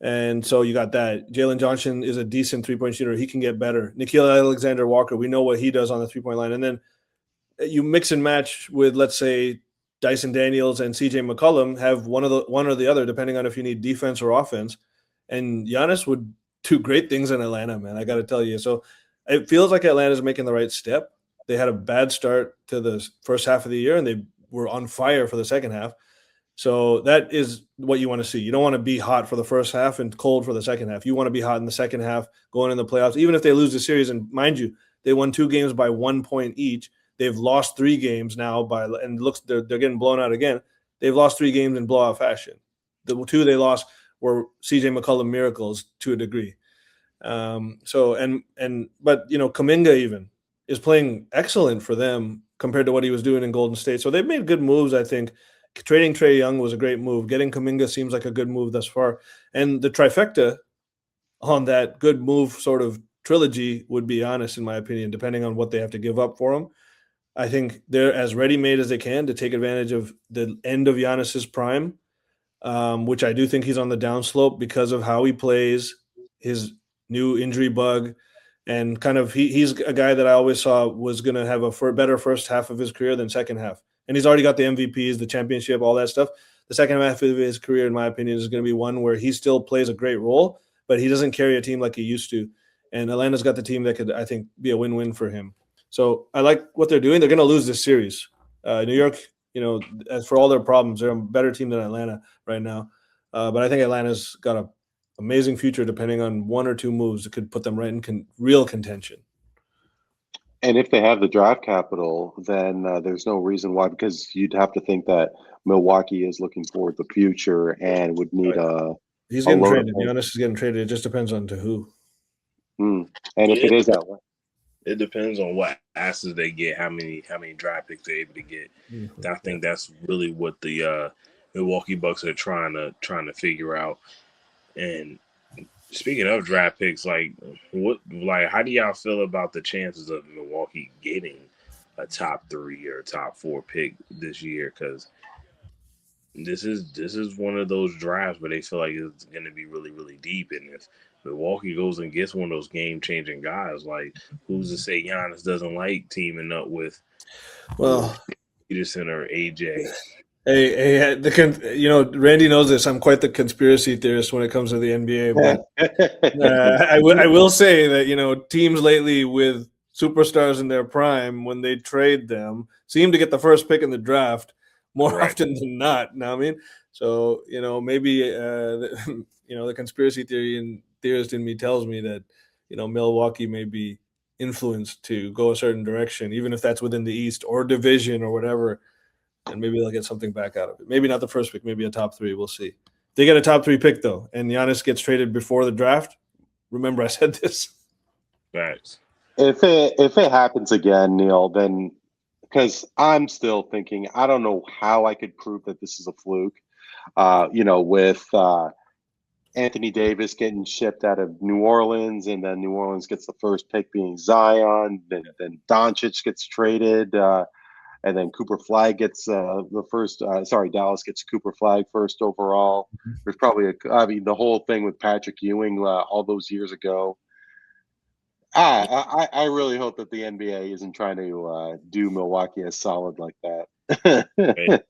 And so you got that. Jalen Johnson is a decent three-point shooter. He can get better. Nickeil Alexander-Walker, we know what he does on the three-point line. And then you mix and match with, let's say, Dyson Daniels and CJ McCollum have one or the other, depending on if you need defense or offense. And Giannis would do great things in Atlanta, man. I got to tell you. So it feels like Atlanta's making the right step. They had a bad start to the first half of the year, and they were on fire for the second half. So that is what you want to see. You don't want to be hot for the first half and cold for the second half. You want to be hot in the second half going in the playoffs, even if they lose the series. And mind you, they won 2 games by 1 point each. They've lost 3 games now and looks they're getting blown out again. They've lost 3 games in blowout fashion. The 2 they lost were CJ McCollum miracles to a degree. But Kuminga even is playing excellent for them compared to what he was doing in Golden State. So they've made good moves, I think. Trading Trae Young was a great move. Getting Kuminga seems like a good move thus far. And the trifecta on that good move sort of trilogy would be Giannis, in my opinion, depending on what they have to give up for him. I think they're as ready-made as they can to take advantage of the end of Giannis's prime, which I do think he's on the downslope because of how he plays, his new injury bug, and kind of he's a guy that I always saw was going to have a better first half of his career than second half. And he's already got the MVPs, the championship, all that stuff. The second half of his career, in my opinion, is going to be one where he still plays a great role, but he doesn't carry a team like he used to. And Atlanta's got the team that could, I think, be a win-win for him. So I like what they're doing. They're going to lose this series. New York, as for all their problems, they're a better team than Atlanta right now. But I think Atlanta's got an amazing future depending on 1 or 2 moves that could put them right in real contention.
And if they have the draft capital, then there's no reason why, because you'd have to think that Milwaukee is looking toward the future and would need
He's getting traded. Giannis is getting traded. It just depends on to who.
And if it is that way.
It depends on what assets they get, how many draft picks they're able to get. I think that's really what the Milwaukee Bucks are trying to figure out. And speaking of draft picks, how do y'all feel about the chances of Milwaukee getting a top 3 or top 4 pick this year? Because this is one of those drafts where they feel like it's going to be really, really deep. And if Milwaukee goes and gets one of those game-changing guys, like who's to say Giannis doesn't like teaming up with Peterson or AJ?
Hey, Randy knows this. I'm quite the conspiracy theorist when it comes to the NBA. But I will say that, teams lately with superstars in their prime, when they trade them, seem to get the first pick in the draft more often than not. Know what I mean? So, maybe, the conspiracy theorist in me tells me that, Milwaukee may be influenced to go a certain direction, even if that's within the East or division or whatever. And maybe they'll get something back out of it. Maybe not the first pick, maybe a top 3. We'll see. They get a top 3 pick, though, and Giannis gets traded before the draft. Remember I said this?
Facts.
If it happens again, Neel, then because I'm still thinking, I don't know how I could prove that this is a fluke. With Anthony Davis getting shipped out of New Orleans, and then New Orleans gets the first pick being Zion, then Doncic gets traded, and then Cooper Flag gets the first. Dallas gets Cooper Flag first overall. There's probably the whole thing with Patrick Ewing all those years ago. I really hope that the NBA isn't trying to do Milwaukee as solid like that.
Don't forget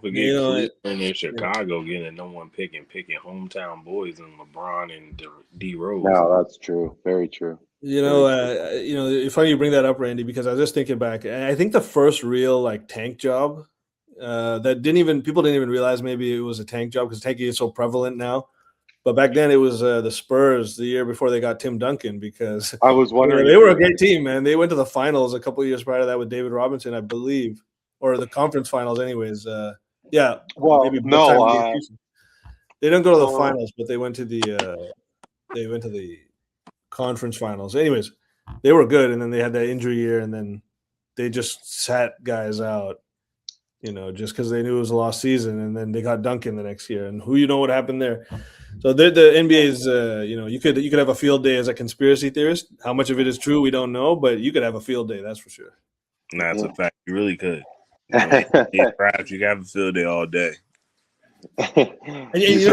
Cleveland and Chicago getting a number 1 pick and picking hometown boys and LeBron and D Rose.
No, that's true. Very true.
It's funny you bring that up, Randy, because I was just thinking back. I think the first real tank job that people didn't even realize maybe it was a tank job because tanking is so prevalent now. But back then it was the Spurs the year before they got Tim Duncan, because
I was wondering
they were a great team, man. They went to the finals a couple of years prior to that with David Robinson, I believe, or the conference finals, anyways.
Well,
maybe they didn't go to the finals, but they went to the They went to the conference finals. Anyways, they were good, and then they had that injury year, and then they just sat guys out, just because they knew it was a lost season, and then they got Duncan the next year, and who what happened there. So the NBA is, you could have a field day as a conspiracy theorist. How much of it is true, we don't know, but you could have a field day, that's for sure.
That's a fact. You really could. Perhaps you can have a field day all day.
And you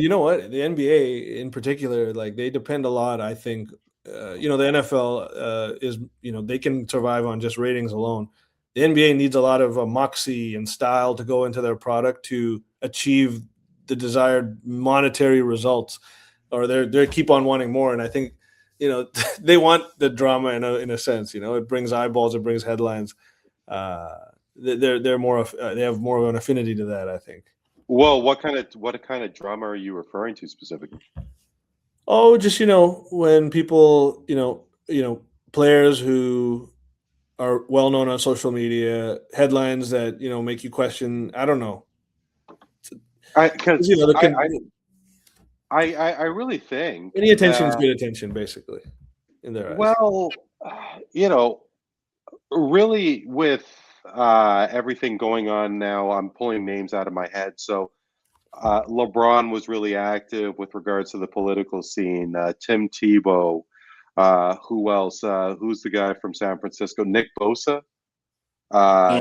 know what? The NBA in particular, like they depend a lot. I think, the NFL is, they can survive on just ratings alone. The NBA needs a lot of moxie and style to go into their product to achieve the desired monetary results, or they keep on wanting more. And I think, they want the drama in a sense. It brings eyeballs, it brings headlines. They're more they have more of an affinity to that, I think.
Well, what kind of drama are you referring to specifically?
Oh, just when people, players who are well known on social media, headlines that make you question. I don't know.
I really think
any attention is good attention, basically, in their eyes.
Well, really with everything going on now, I'm pulling names out of my head. So LeBron was really active with regards to the political scene. Tim Tebow. Who else? Who's the guy from San Francisco? Nick Bosa.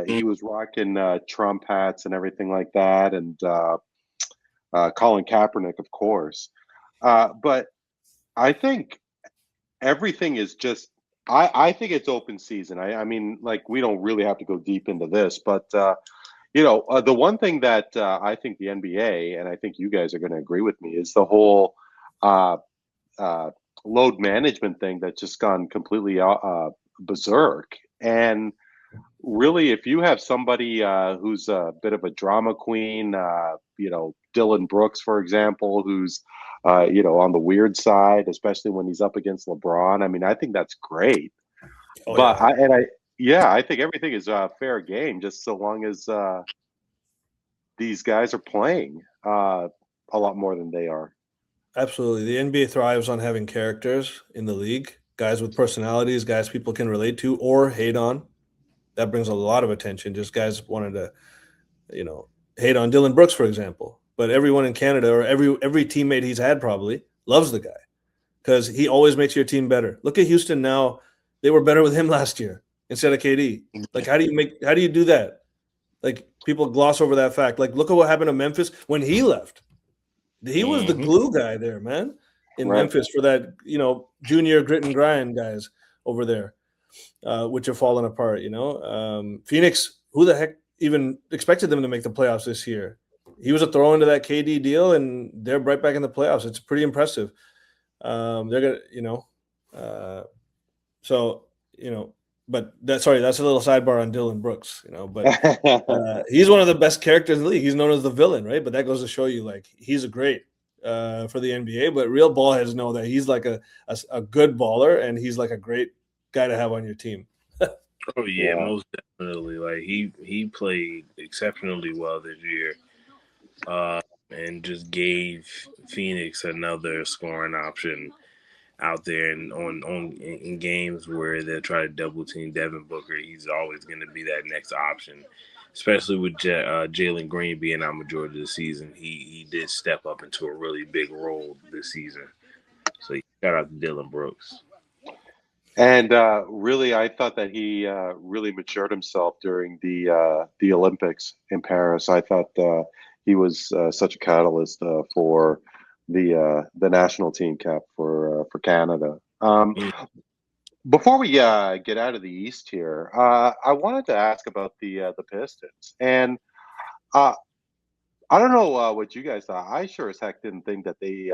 He was rocking Trump hats and everything like that. And Colin Kaepernick, of course. But I think everything is just I think it's open season. I mean, like, we don't really have to go deep into this, but the one thing that I think the NBA, and I think you guys are going to agree with me, is the whole load management thing that's just gone completely berserk. And really, if you have somebody who's a bit of a drama queen, Dylan Brooks, for example, who's on the weird side, especially when he's up against LeBron. I mean, I think that's great. Oh, but yeah. I think everything is fair game, just so long as these guys are playing a lot more than they are.
Absolutely. The NBA thrives on having characters in the league, guys with personalities, guys people can relate to or hate on. That brings a lot of attention. Just guys wanted to, hate on Dylan Brooks, for example. But everyone in Canada, or every teammate he's had, probably loves the guy because he always makes your team better. Look at Houston now; they were better with him last year instead of KD. Like, how do you do that? Like, people gloss over that fact. Like, look at what happened to Memphis when he left. He was the glue guy there, man, in Memphis for that, junior grit and grind guys over there, which are falling apart. Phoenix, who the heck even expected them to make the playoffs this year? He was a throw into that KD deal, and they're right back in the playoffs. It's pretty impressive. They're gonna, but that's a little sidebar on Dylan Brooks, but he's one of the best characters in the league. He's known as the villain, right? But that goes to show you, like, he's a great for the NBA. But real ball heads know that he's like a good baller, and he's like a great guy to have on your team.
Oh yeah, most definitely. Like, he played exceptionally well this year. And just gave Phoenix another scoring option out there, and in games where they try to double team Devin Booker, he's always going to be that next option. Especially with Jalen Green being out majority of the season, he did step up into a really big role this season. So shout out to Dylan Brooks.
And really, I thought that he really matured himself during the Olympics in Paris. I thought he was such a catalyst for the national team, Cap, for Canada. Before we get out of the East here, I wanted to ask about the Pistons. And I don't know what you guys thought. I sure as heck didn't think that they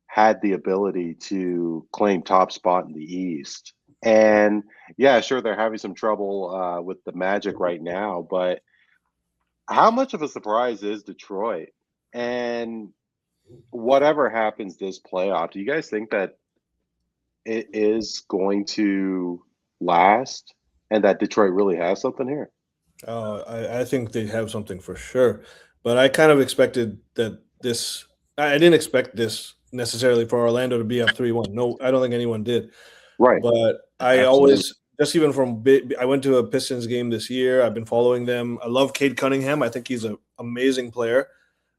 had the ability to claim top spot in the East. And yeah, sure, they're having some trouble with the Magic right now, but how much of a surprise is Detroit? And whatever happens this playoff, do you guys think that it is going to last and that Detroit really has something here?
I think they have something for sure. But I kind of expected that I didn't expect this necessarily for Orlando to be up 3-1. No, I don't think anyone did.
Right.
But I
Absolutely.
always, just even from I went to a Pistons game this year. I've been following them. I love Cade Cunningham. I think he's an amazing player.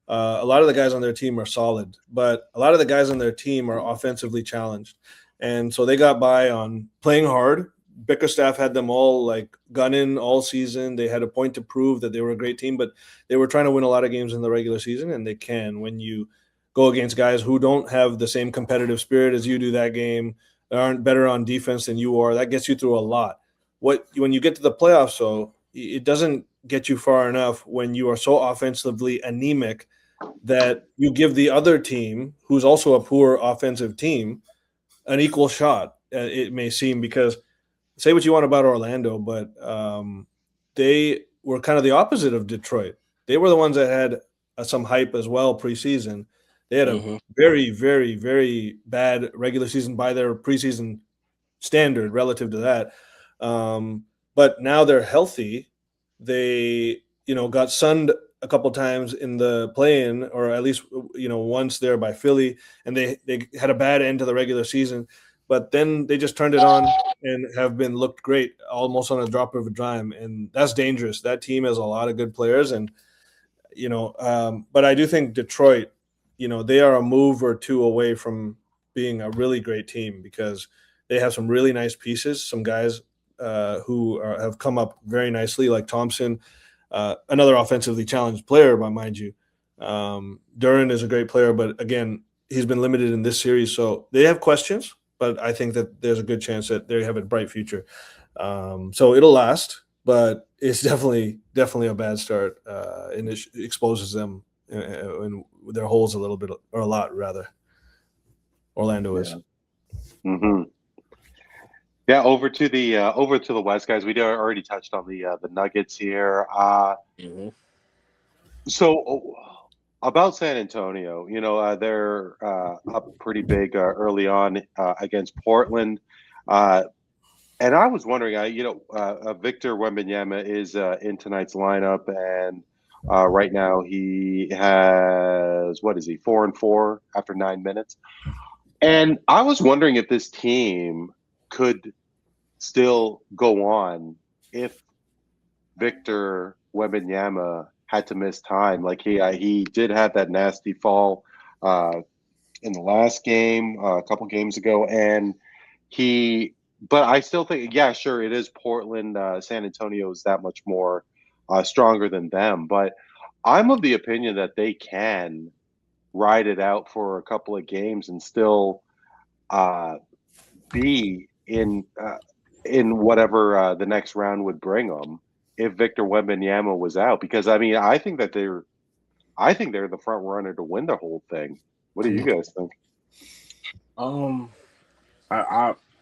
A lot of the guys on their team are solid, but a lot of the guys on their team are offensively challenged. And so they got by on playing hard. Bickerstaff had them all like gunning all season. They had a point to prove that they were a great team, but they were trying to win a lot of games in the regular season, and they can when you go against guys who don't have the same competitive spirit as you do that game, aren't better on defense than you are. That gets you through a lot. When you get to the playoffs, though, it doesn't get you far enough when you are so offensively anemic that you give the other team, who's also a poor offensive team, an equal shot. It may seem, because say what you want about Orlando, but they were kind of the opposite of Detroit. They were the ones that had some hype as well preseason. They had a very, very, very bad regular season by their preseason standard relative to that. But now they're healthy. They, got sunned a couple times in the play-in, or at least, once there by Philly, and they had a bad end to the regular season. But then they just turned it on and have been looked great almost on a drop of a dime. And that's dangerous. That team has a lot of good players. And, but I do think Detroit, they are a move or two away from being a really great team, because they have some really nice pieces, some guys who have come up very nicely, like Thompson, another offensively challenged player, mind you. Duran is a great player, but again, he's been limited in this series. So they have questions, but I think that there's a good chance that they have a bright future. So it'll last, but it's definitely a bad start, and it exposes them in their holes a little bit, or a lot rather. Orlando is.
Mm-hmm. Yeah, over to the West, guys. We already touched on the Nuggets here. So about San Antonio, they're up pretty big early on against Portland, and I was wondering, Victor Wembanyama is in tonight's lineup, and right now he has 4-4 after 9 minutes, and I was wondering if this team could still go on if Victor Wembanyama had to miss time. Like he did have that nasty fall in the last game a couple games ago, and but I still think, yeah, sure, it is Portland. San Antonio is that much more stronger than them, but I'm of the opinion that they can ride it out for a couple of games and still be in whatever the next round would bring them if Victor Wembanyama was out. Because I think they're the front runner to win the whole thing. What do you guys think?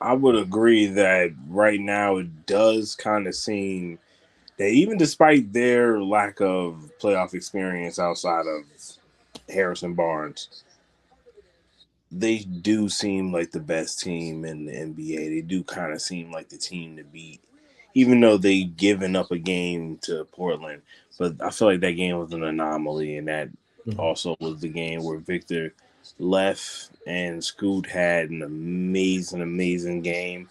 I would agree that right now it does kind of seem that even despite their lack of playoff experience outside of Harrison Barnes, they do seem like the best team in the NBA. They do kind of seem like the team to beat, even though they've given up a game to Portland. But I feel like that game was an anomaly, and that also was the game where Victor left and Scoot had an amazing game.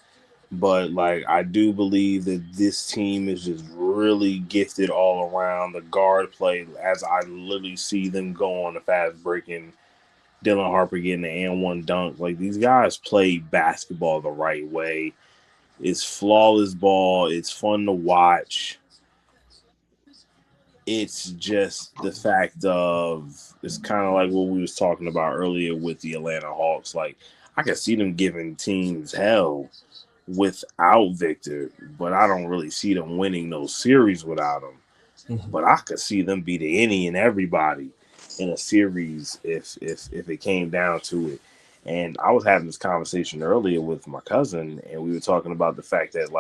But I do believe that this team is just really gifted all around. The guard play, as I literally see them go on the fast breaking, Dylan Harper getting the and-one dunk. These guys play basketball the right way. It's flawless ball. It's fun to watch. It's just the fact of, it's kind of like what we was talking about earlier with the Atlanta Hawks. I can see them giving teams hell without Victor, but I don't really see them winning those series without him. But I could see them beating any and everybody in a series if it came down to it. And I was having this conversation earlier with my cousin, and we were talking about the fact that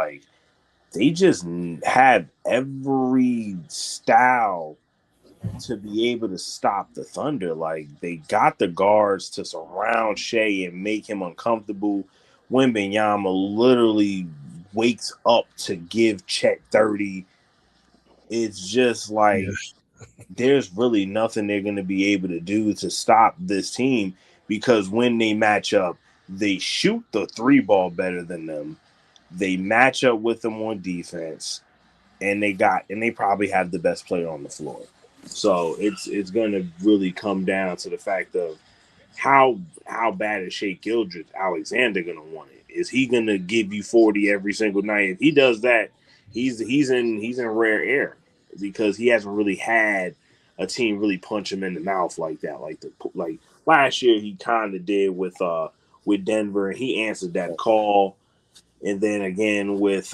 they just had every style to be able to stop the Thunder. They got the guards to surround Shea and make him uncomfortable. Wembanyama literally wakes up to give Chet 30. It's just there's really nothing they're going to be able to do to stop this team, because when they match up, they shoot the 3-ball better than them. They match up with them on defense, and they probably have the best player on the floor. So it's going to really come down to the fact of how bad is Shai Gilgeous-Alexander going to want it? Is he going to give you 40 every single night? If he does that, he's in rare air because he hasn't really had a team really punch him in the mouth like that. Like last year, he kind of did with Denver, and he answered that call. And then again with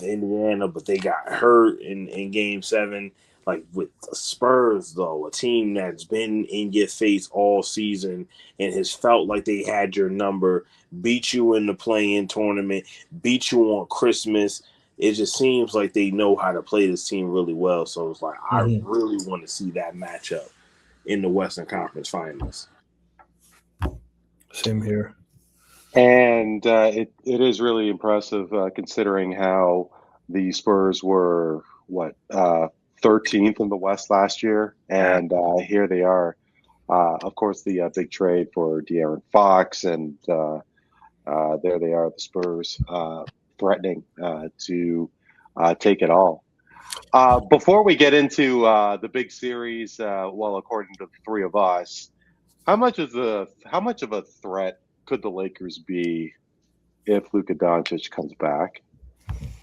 Indiana, but they got hurt in Game 7. Like with the Spurs, though, a team that's been in your face all season and has felt like they had your number, beat you in the play-in tournament, beat you on Christmas. It just seems like they know how to play this team really well. So it's like I really want to see that matchup in the Western Conference Finals.
Same here.
And it is really impressive considering how the Spurs were, 13th in the West last year. And here they are. Of course, the big trade for De'Aaron Fox. And there they are, the Spurs, threatening to take it all. Before we get into the big series, according to the three of us, how much of a threat could the Lakers be if Luka Doncic comes back?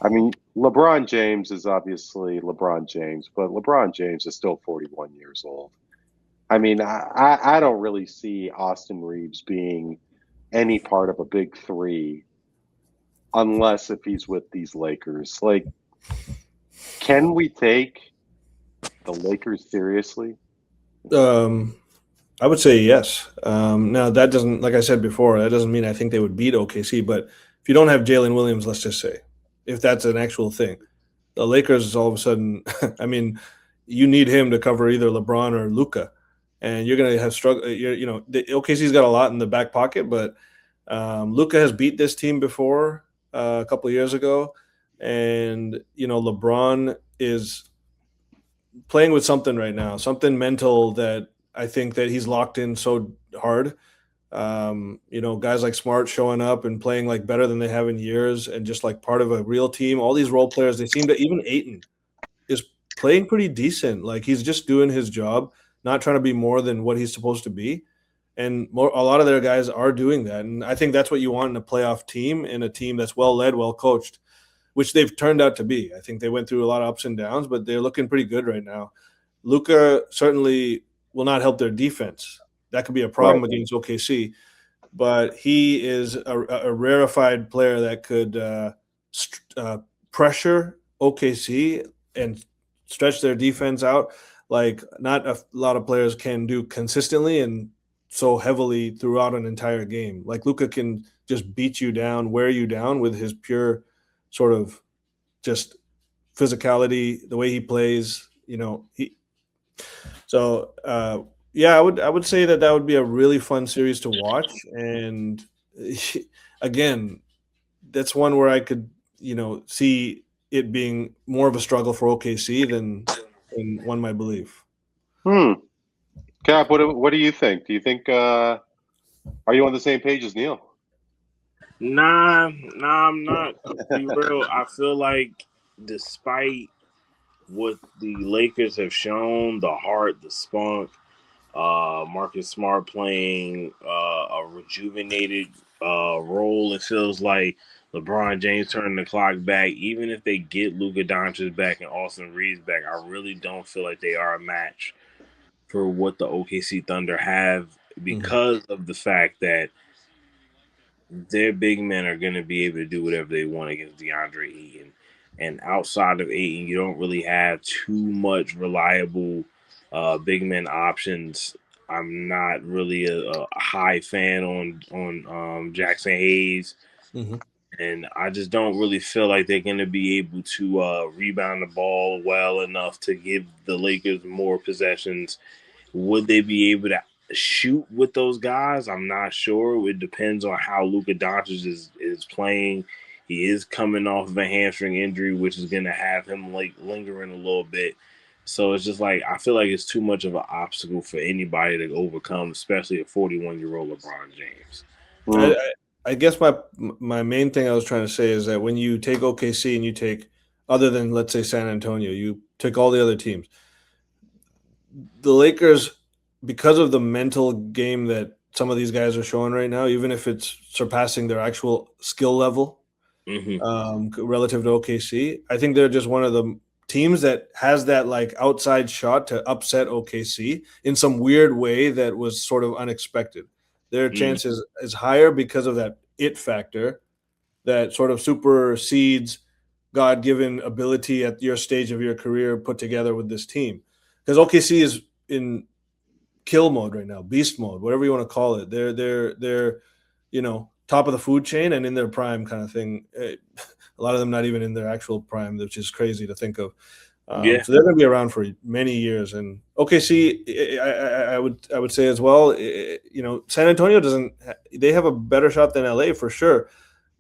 I mean, LeBron James is obviously LeBron James, but LeBron James is still 41 years old. I mean, I don't really see Austin Reeves being any part of a big three unless if he's with these Lakers. Like, can we take the Lakers seriously?
I would say yes. Now, that doesn't, like I said before, that doesn't mean I think they would beat OKC. But if you don't have Jalen Williams, let's just say, if that's an actual thing, the Lakers all of a sudden, I mean, you need him to cover either LeBron or Luka, and you're going to have struggle. The OKC's got a lot in the back pocket, but Luka has beat this team before a couple of years ago, and LeBron is playing with something right now, something mental that I think that he's locked in so hard. Guys like Smart showing up and playing like better than they have in years and just like part of a real team. All these role players, they seem to, even Ayton is playing pretty decent. Like he's just doing his job, not trying to be more than what he's supposed to be. And a lot of their guys are doing that. And I think that's what you want in a playoff team, in a team that's well led, well coached, which they've turned out to be. I think they went through a lot of ups and downs, but they're looking pretty good right now. Luka certainly will not help their defense. That could be a problem against OKC, but he is a rarefied player that could pressure OKC and stretch their defense out like not a lot of players can do consistently and so heavily throughout an entire game. Like Luka can just beat you down, wear you down with his pure sort of just physicality, the way he plays. I would say that would be a really fun series to watch. And again, that's one where I could, see it being more of a struggle for OKC than one might believe.
Cap, what do you think? Do you think are you on the same page as Neel?
Nah, I'm not. To be real, I feel like despite what the Lakers have shown, the heart, the spunk, Marcus Smart playing a rejuvenated role. It feels like LeBron James turning the clock back. Even if they get Luka Doncic back and Austin Reeves back, I really don't feel like they are a match for what the OKC Thunder have because of the fact that their big men are going to be able to do whatever they want against DeAndre Ayton. And outside of Ayton, you don't really have too much reliable big men options. I'm not really a high fan on Jackson Hayes. And I just don't really feel like they're going to be able to rebound the ball well enough to give the Lakers more possessions. Would they be able to shoot with those guys? I'm not sure. It depends on how Luka Doncic is playing. He is coming off of a hamstring injury, which is going to have him like lingering a little bit. So it's just like I feel like it's too much of an obstacle for anybody to overcome, especially a 41-year-old LeBron James.
Mm.
I guess my main thing I was trying to say is that when you take OKC and you take, other than let's say San Antonio, you take all the other teams. The Lakers, because of the mental game that some of these guys are showing right now, even if it's surpassing their actual skill level relative to OKC, I think they're just one of the teams that has that like outside shot to upset OKC in some weird way that was sort of unexpected. Their chances is higher because of that it factor that sort of supersedes God-given ability at your stage of your career put together with this team. Because OKC is in kill mode right now, beast mode, whatever you want to call it. They're top of the food chain and in their prime kind of thing. A lot of them not even in their actual prime, which is crazy to think of. So they're going to be around for many years. And OKC, I would say as well. San Antonio doesn't. They have a better shot than LA for sure,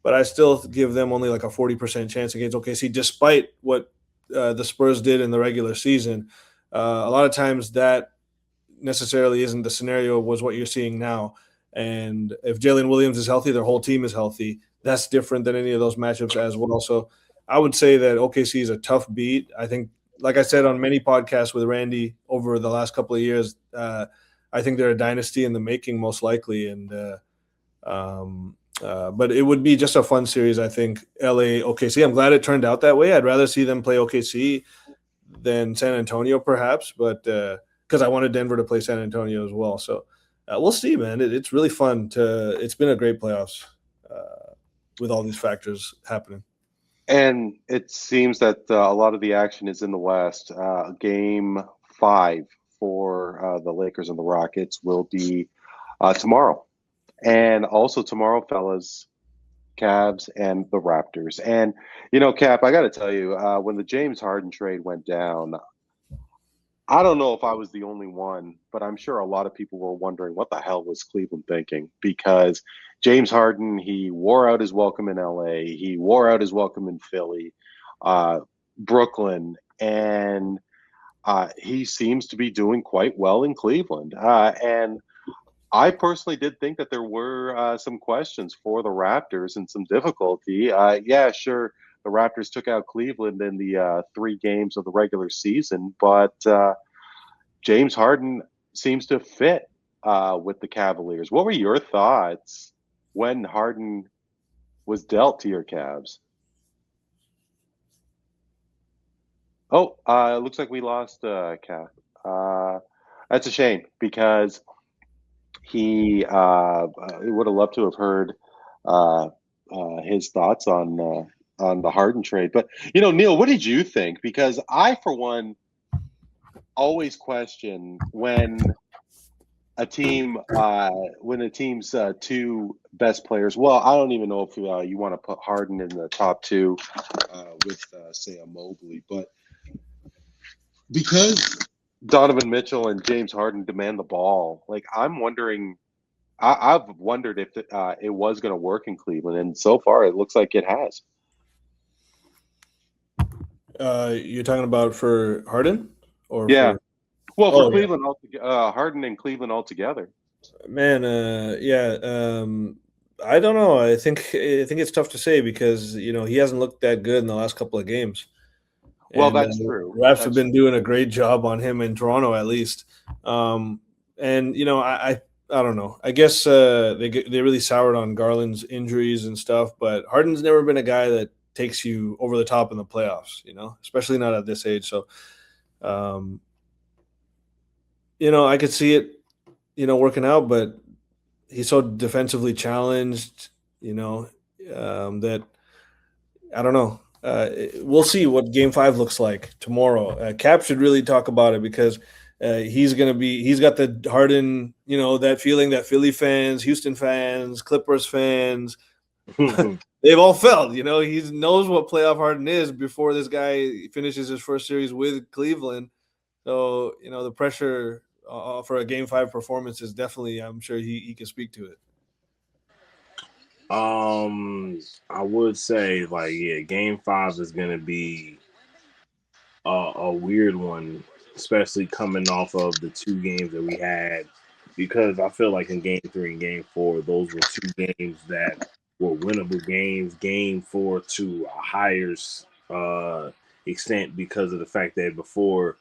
but I still give them only like a 40% chance against OKC, despite what the Spurs did in the regular season. A lot of times that necessarily isn't the scenario was what you're seeing now. And if Jalen Williams is healthy, their whole team is healthy. That's different than any of those matchups as well. So I would say that OKC is a tough beat. I think, like I said on many podcasts with Randy over the last couple of years, I think they're a dynasty in the making, most likely. And but it would be just a fun series, I think. LA, OKC. I'm glad it turned out that way. I'd rather see them play OKC than San Antonio, perhaps, but because I wanted Denver to play San Antonio as well. So we'll see, man. It's really fun. It's been a great playoffs with all these factors happening.
And it seems that a lot of the action is in the West. Game 5 for the Lakers and the Rockets will be tomorrow. And also tomorrow, fellas, Cavs and the Raptors. And, Cap, I got to tell you, when the James Harden trade went down, I don't know if I was the only one, but I'm sure a lot of people were wondering what the hell was Cleveland thinking, because James Harden, he wore out his welcome in LA. He wore out his welcome in Philly, Brooklyn, and he seems to be doing quite well in Cleveland. And I personally did think that there were some questions for the Raptors and some difficulty. Yeah, sure, the Raptors took out Cleveland in the 3 games of the regular season, but James Harden seems to fit with the Cavaliers. What were your thoughts when Harden was dealt to your Cavs? Oh, it looks like we lost Cap. That's a shame, because he would have loved to have heard his thoughts on the Harden trade. But Neel, what did you think? Because I, for one, always question when a team's 2 best players. Well, I don't even know if you want to put Harden in the top 2 with say a Mobley, but because Donovan Mitchell and James Harden demand the ball, like I'm wondering. I've wondered if it was going to work in Cleveland, and so far it looks like it has.
You're talking about for Harden, or
yeah? Well, for Cleveland, Harden and Cleveland altogether.
Man, I don't know. I think it's tough to say because he hasn't looked that good in the last couple of games.
Well, that's true.
Refs have been doing a great job on him in Toronto, at least. And I don't know. I guess they really soured on Garland's injuries and stuff, but Harden's never been a guy that takes you over the top in the playoffs, especially not at this age. So, I could see it, working out, but he's so defensively challenged, that I don't know. We'll see what Game 5 looks like tomorrow. Cap should really talk about it because he's got the Harden, that feeling that Philly fans, Houston fans, Clippers fans, they've all felt. He knows what playoff Harden is before this guy finishes his first series with Cleveland. So, the pressure for a Game 5 performance is definitely, I'm sure he can speak to it.
I would say, Game 5 is going to be a weird one especially coming off of the 2 games that we had, because I feel like in Game 3 and Game 4, those were 2 games that were winnable games. Game 4 to a higher extent because of the fact that before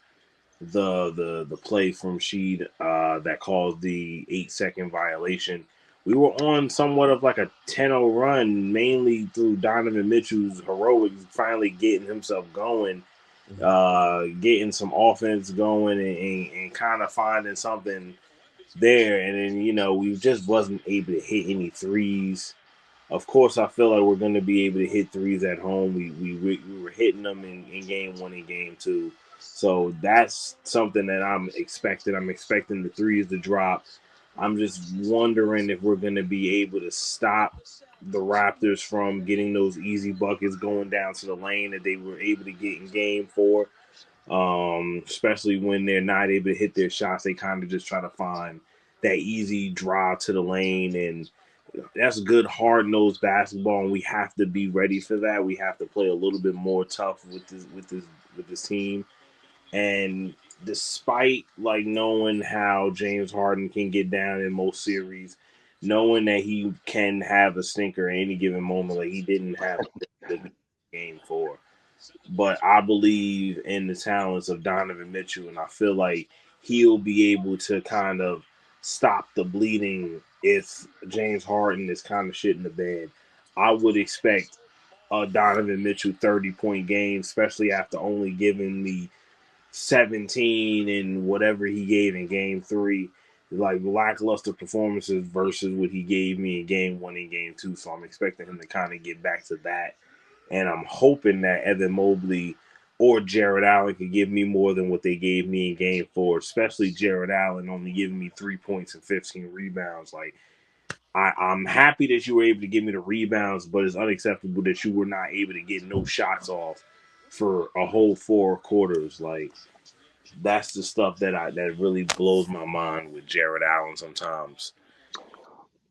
the play from Sheed that caused the 8-second violation, we were on somewhat of like a 10-0 run, mainly through Donovan Mitchell's heroics, finally getting himself going, getting some offense going, and kind of finding something there. And then, we just wasn't able to hit any threes. Of course, I feel like we're going to be able to hit threes at home. We were hitting them in Game 1 and Game 2. So that's something that I'm expecting. I'm expecting the threes to drop. I'm just wondering if we're going to be able to stop the Raptors from getting those easy buckets going down to the lane that they were able to get in Game 4. Especially when they're not able to hit their shots. They kind of just try to find that easy drive to the lane, and that's good hard-nosed basketball, and we have to be ready for that. We have to play a little bit more tough with this team. And despite knowing how James Harden can get down in most series, knowing that he can have a stinker at any given moment, like he didn't have the Game 4. But I believe in the talents of Donovan Mitchell, and I feel like he'll be able to kind of stop the bleeding if James Harden is kind of shit in the bed. I would expect a Donovan Mitchell 30-point game, especially after only giving me 17 and whatever he gave in Game 3, like lackluster performances versus what he gave me in Game 1 and Game 2. So I'm expecting him to kind of get back to that. And I'm hoping that Evan Mobley or Jarrett Allen could give me more than what they gave me in Game 4, especially Jarrett Allen only giving me 3 points and 15 rebounds. Like, I'm happy that you were able to give me the rebounds, but it's unacceptable that you were not able to get no shots off for a whole 4 quarters. Like, that's the stuff that really blows my mind with Jarrett Allen sometimes.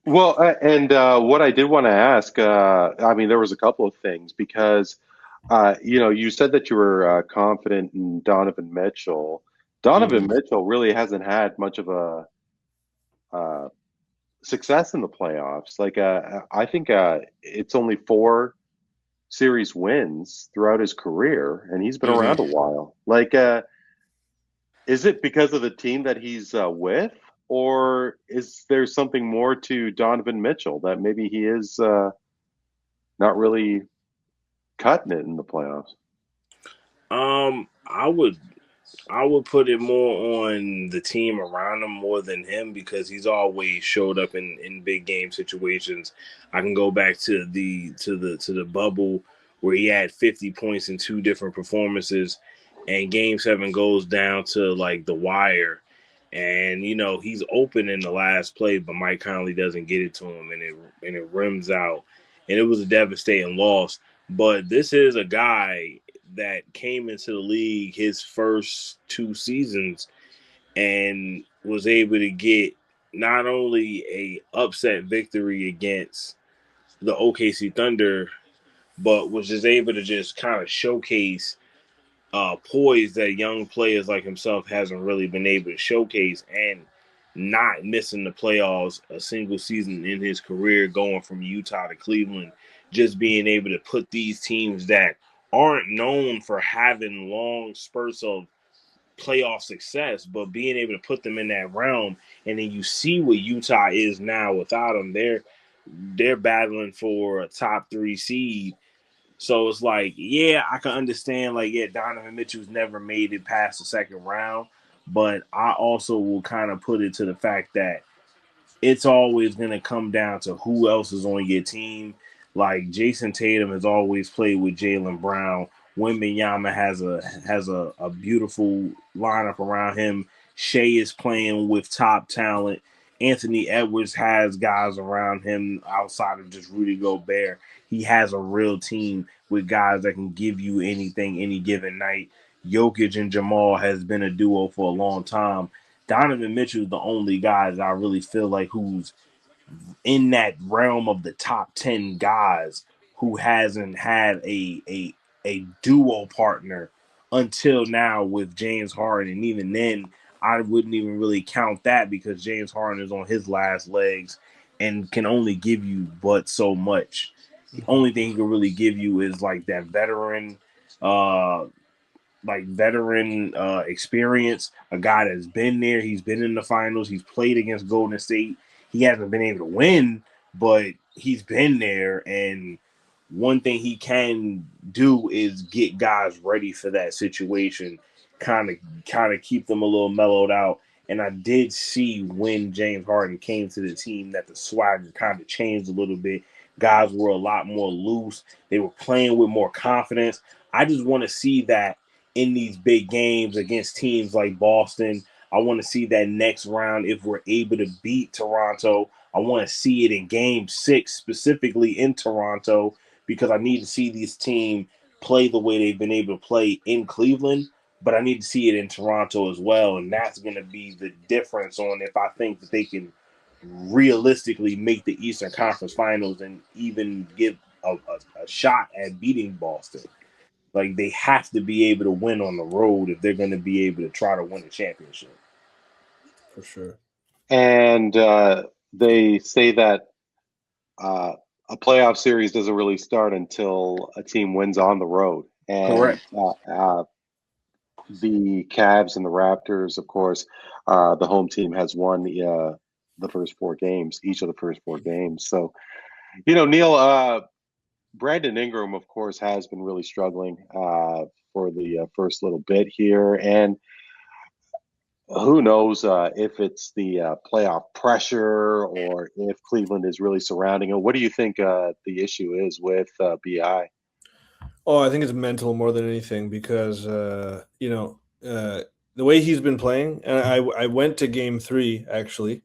Well, and what I did want to ask, I mean, there was a couple of things because, you said that you were confident in Donovan Mitchell. Donovan Mitchell really hasn't had much of a success in the playoffs. Like, I think it's only 4 series wins throughout his career, and he's been around a while. Like, is it because of the team that he's with? Or is there something more to Donovan Mitchell that maybe he is not really cutting it in the playoffs?
I would put it more on the team around him more than him, because he's always showed up in big game situations. I can go back to the bubble where he had 50 points in 2 different performances, and Game 7 goes down to the wire. And he's open in the last play, but Mike Conley doesn't get it to him, and it rims out, and it was a devastating loss. But this is a guy that came into the league his first 2 seasons and was able to get not only a upset victory against the OKC Thunder, but was just able to just kind of showcase poise that young players like himself hasn't really been able to showcase, and not missing the playoffs a single season in his career, going from Utah to Cleveland, just being able to put these teams that aren't known for having long spurts of playoff success, but being able to put them in that realm. And then you see what Utah is now without them. They're battling for a top 3 seed. So it's like, yeah, I can understand, Donovan Mitchell's never made it past the second round, but I also will kind of put it to the fact that it's always going to come down to who else is on your team. Like, Jason Tatum has always played with Jaylen Brown. Wemby has a beautiful lineup around him. Shea is playing with top talent. Anthony Edwards has guys around him outside of just Rudy Gobert. He has a real team with guys that can give you anything any given night. Jokic and Jamal has been a duo for a long time. Donovan Mitchell is the only guy that I really feel like who's in that realm of the top 10 guys who hasn't had a duo partner until now with James Harden. And even then, I wouldn't even really count that because James Harden is on his last legs and can only give you but so much. The only thing he can really give you is like that uh, veteran experience, a guy that's been there. He's been in the finals. He's played against Golden State. He hasn't been able to win, but he's been there. And one thing he can do is get guys ready for that situation, kind of keep them a little mellowed out. And I did see when James Harden came to the team that the swagger kind of changed a little bit. Guys were a lot more loose. They were playing with more confidence. I just want to see that in these big games against teams like Boston. I want to see that next round if we're able to beat Toronto. I want to see it in game 6, specifically in Toronto, because I need to see this team play the way they've been able to play in Cleveland, but I need to see it in Toronto as well. And that's going to be the difference on if I think that they can realistically make the Eastern Conference Finals and even give a shot at beating Boston. Like, they have to be able to win on the road if they're going to be able to try to win a championship.
For sure.
And they say that a playoff series doesn't really start until a team wins on the road. And
Correct.
The Cavs and the Raptors, of course, the home team has won the first 4 games, each of the first 4 games. So, Neel, Brandon Ingram, of course, has been really struggling for the first little bit here. And who knows if it's the playoff pressure or if Cleveland is really surrounding him. What do you think the issue is with BI?
Oh, I think it's mental more than anything because, the way he's been playing, and I went to game 3, actually,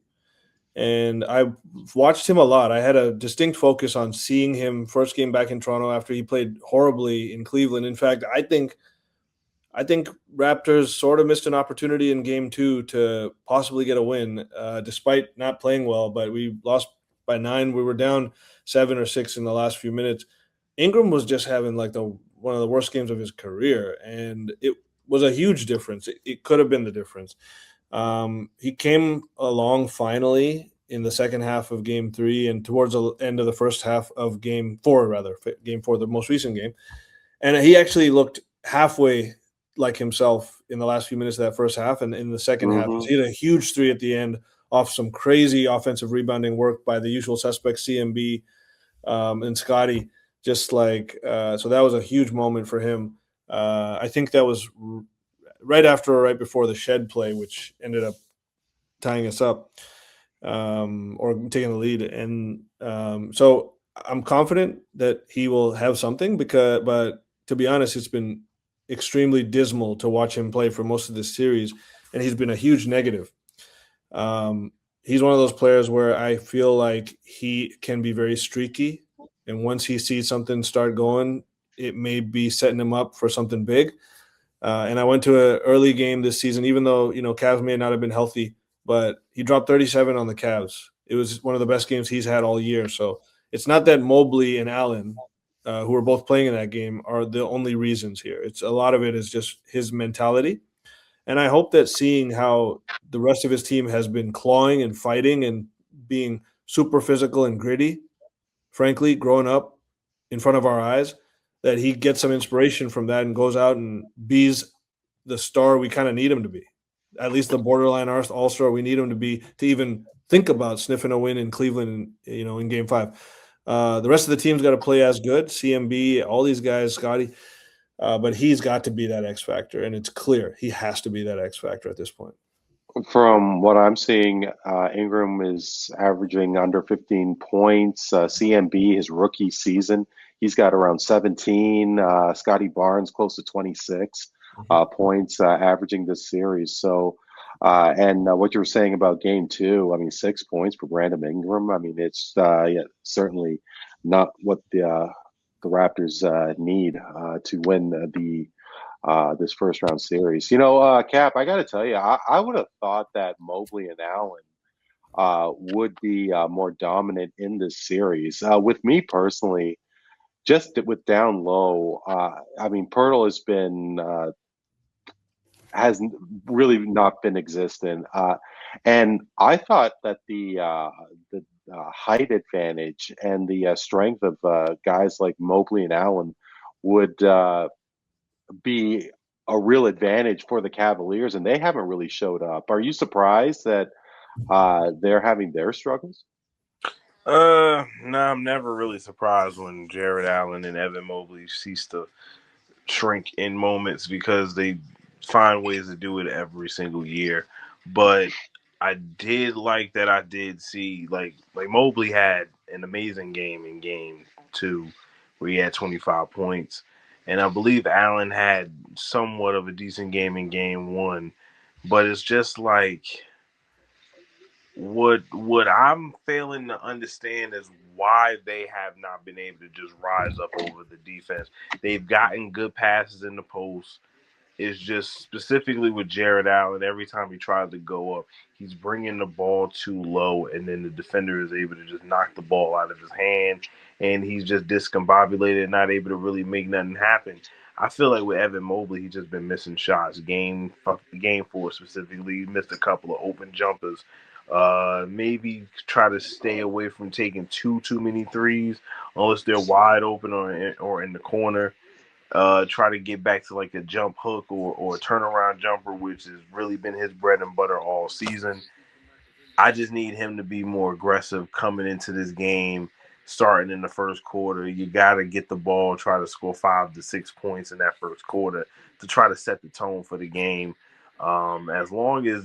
and I watched him a lot. I had a distinct focus on seeing him first game back in Toronto after he played horribly in Cleveland. In fact, I think Raptors sort of missed an opportunity in game 2 to possibly get a win, despite not playing well, but we lost by 9. We were down 7 or 6 in the last few minutes. Ingram was just having like one of the worst games of his career, and it was a huge difference. It could have been the difference. He came along finally in the second half of game 3 and towards the end of the first half of game 4, the most recent game. And he actually looked halfway like himself in the last few minutes of that first half. And in the second half, he had a huge 3 at the end off some crazy offensive rebounding work by the usual suspects, CMB and Scotty. Just like, so that was a huge moment for him. I think that was right after or right before the shed play, which ended up tying us up or taking the lead. And so I'm confident that he will have something but to be honest, it's been extremely dismal to watch him play for most of this series. And he's been a huge negative. He's one of those players where I feel like he can be very streaky. And once he sees something start going, it may be setting him up for something big. And I went to an early game this season, even though, Cavs may not have been healthy, but he dropped 37 on the Cavs. It was one of the best games he's had all year. So it's not that Mobley and Allen, who were both playing in that game, are the only reasons here. It's a lot of it is just his mentality. And I hope that seeing how the rest of his team has been clawing and fighting and being super physical and gritty, frankly, growing up in front of our eyes, that he gets some inspiration from that and goes out and be's the star we kind of need him to be. At least the borderline all-star we need him to be to even think about sniffing a win in Cleveland, in game 5. The rest of the team's got to play as good, CMB, all these guys, Scotty, but he's got to be that X factor, and it's clear he has to be that X factor at this point.
From what I'm seeing, Ingram is averaging under 15 points. CMB, his rookie season, he's got around 17. Scotty Barnes, close to 26 points averaging this series. So, and what you were saying about game 2, I mean, 6 points for Brandon Ingram. I mean, it's certainly not what the Raptors need to win this first round series. Cap, I got to tell you, I would have thought that Mobley and Allen would be more dominant in this series. With me personally, just with down low, I mean, Pirtle has been has really not been existent. And I thought that the height advantage and the strength of guys like Mobley and Allen would be a real advantage for the Cavaliers, and they haven't really showed up. Are you surprised that they're having their struggles?
No, I'm never really surprised when Jarrett Allen and Evan Mobley cease to shrink in moments because they find ways to do it every single year. But I did like that I did see like Mobley had an amazing game in game 2 where he had 25 points. And I believe Allen had somewhat of a decent game in game 1. But it's just like what I'm failing to understand is why they have not been able to just rise up over the defense. They've gotten good passes in the post. It's just specifically with Jarrett Allen, every time he tries to go up, he's bringing the ball too low, and then the defender is able to just knock the ball out of his hand, and he's just discombobulated, not able to really make nothing happen. I feel like with Evan Mobley, he's just been missing shots. Game 4 specifically, he missed a couple of open jumpers. Maybe try to stay away from taking too many threes unless they're wide open or in the corner. Try to get back to like a jump hook or a turnaround jumper, which has really been his bread and butter all season. I just need him to be more aggressive coming into this game, starting in the first quarter. You got to get the ball, try to score 5 to 6 points in that first quarter to try to set the tone for the game. As long as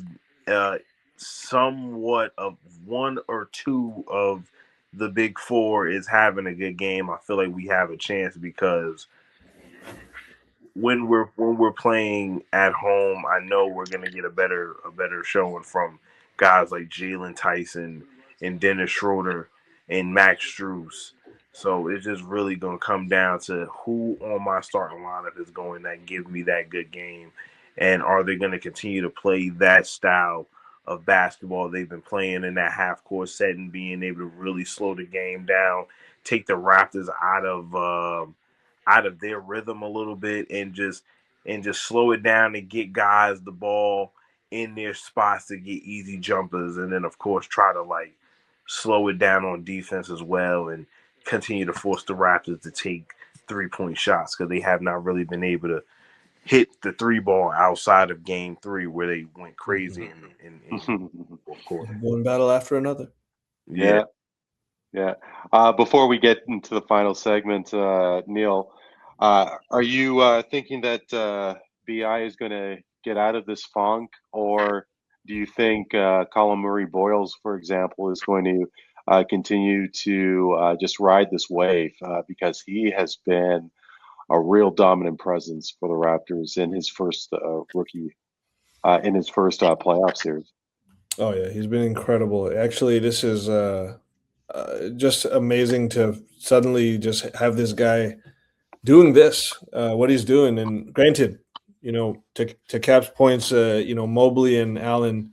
somewhat of one or two of the big four is having a good game, I feel like we have a chance because when we're playing at home, I know we're gonna get a better showing from guys like Jalen Tyson and Dennis Schroeder and Max Strus. So it's just really gonna come down to who on my starting lineup is going to give me that good game, and are they going to continue to play that style of basketball they've been playing in that half court setting, being able to really slow the game down, take the Raptors out of their rhythm a little bit and just slow it down and get guys the ball in their spots to get easy jumpers, and then of course try to like slow it down on defense as well and continue to force the Raptors to take 3-point shots because they have not really been able to hit the 3 ball outside of game 3 where they went crazy in fourth quarter.
One battle after another.
Yeah. Before we get into the final segment, Neel, are you thinking that BI is going to get out of this funk, or do you think Colin Murray Boyles, for example, is going to continue to just ride this wave because he has been a real dominant presence for the Raptors in his first playoff series?
Oh yeah, he's been incredible. Actually, this is just amazing to suddenly just have this guy doing this, what he's doing. And granted, to Cap's points, Mobley and Allen,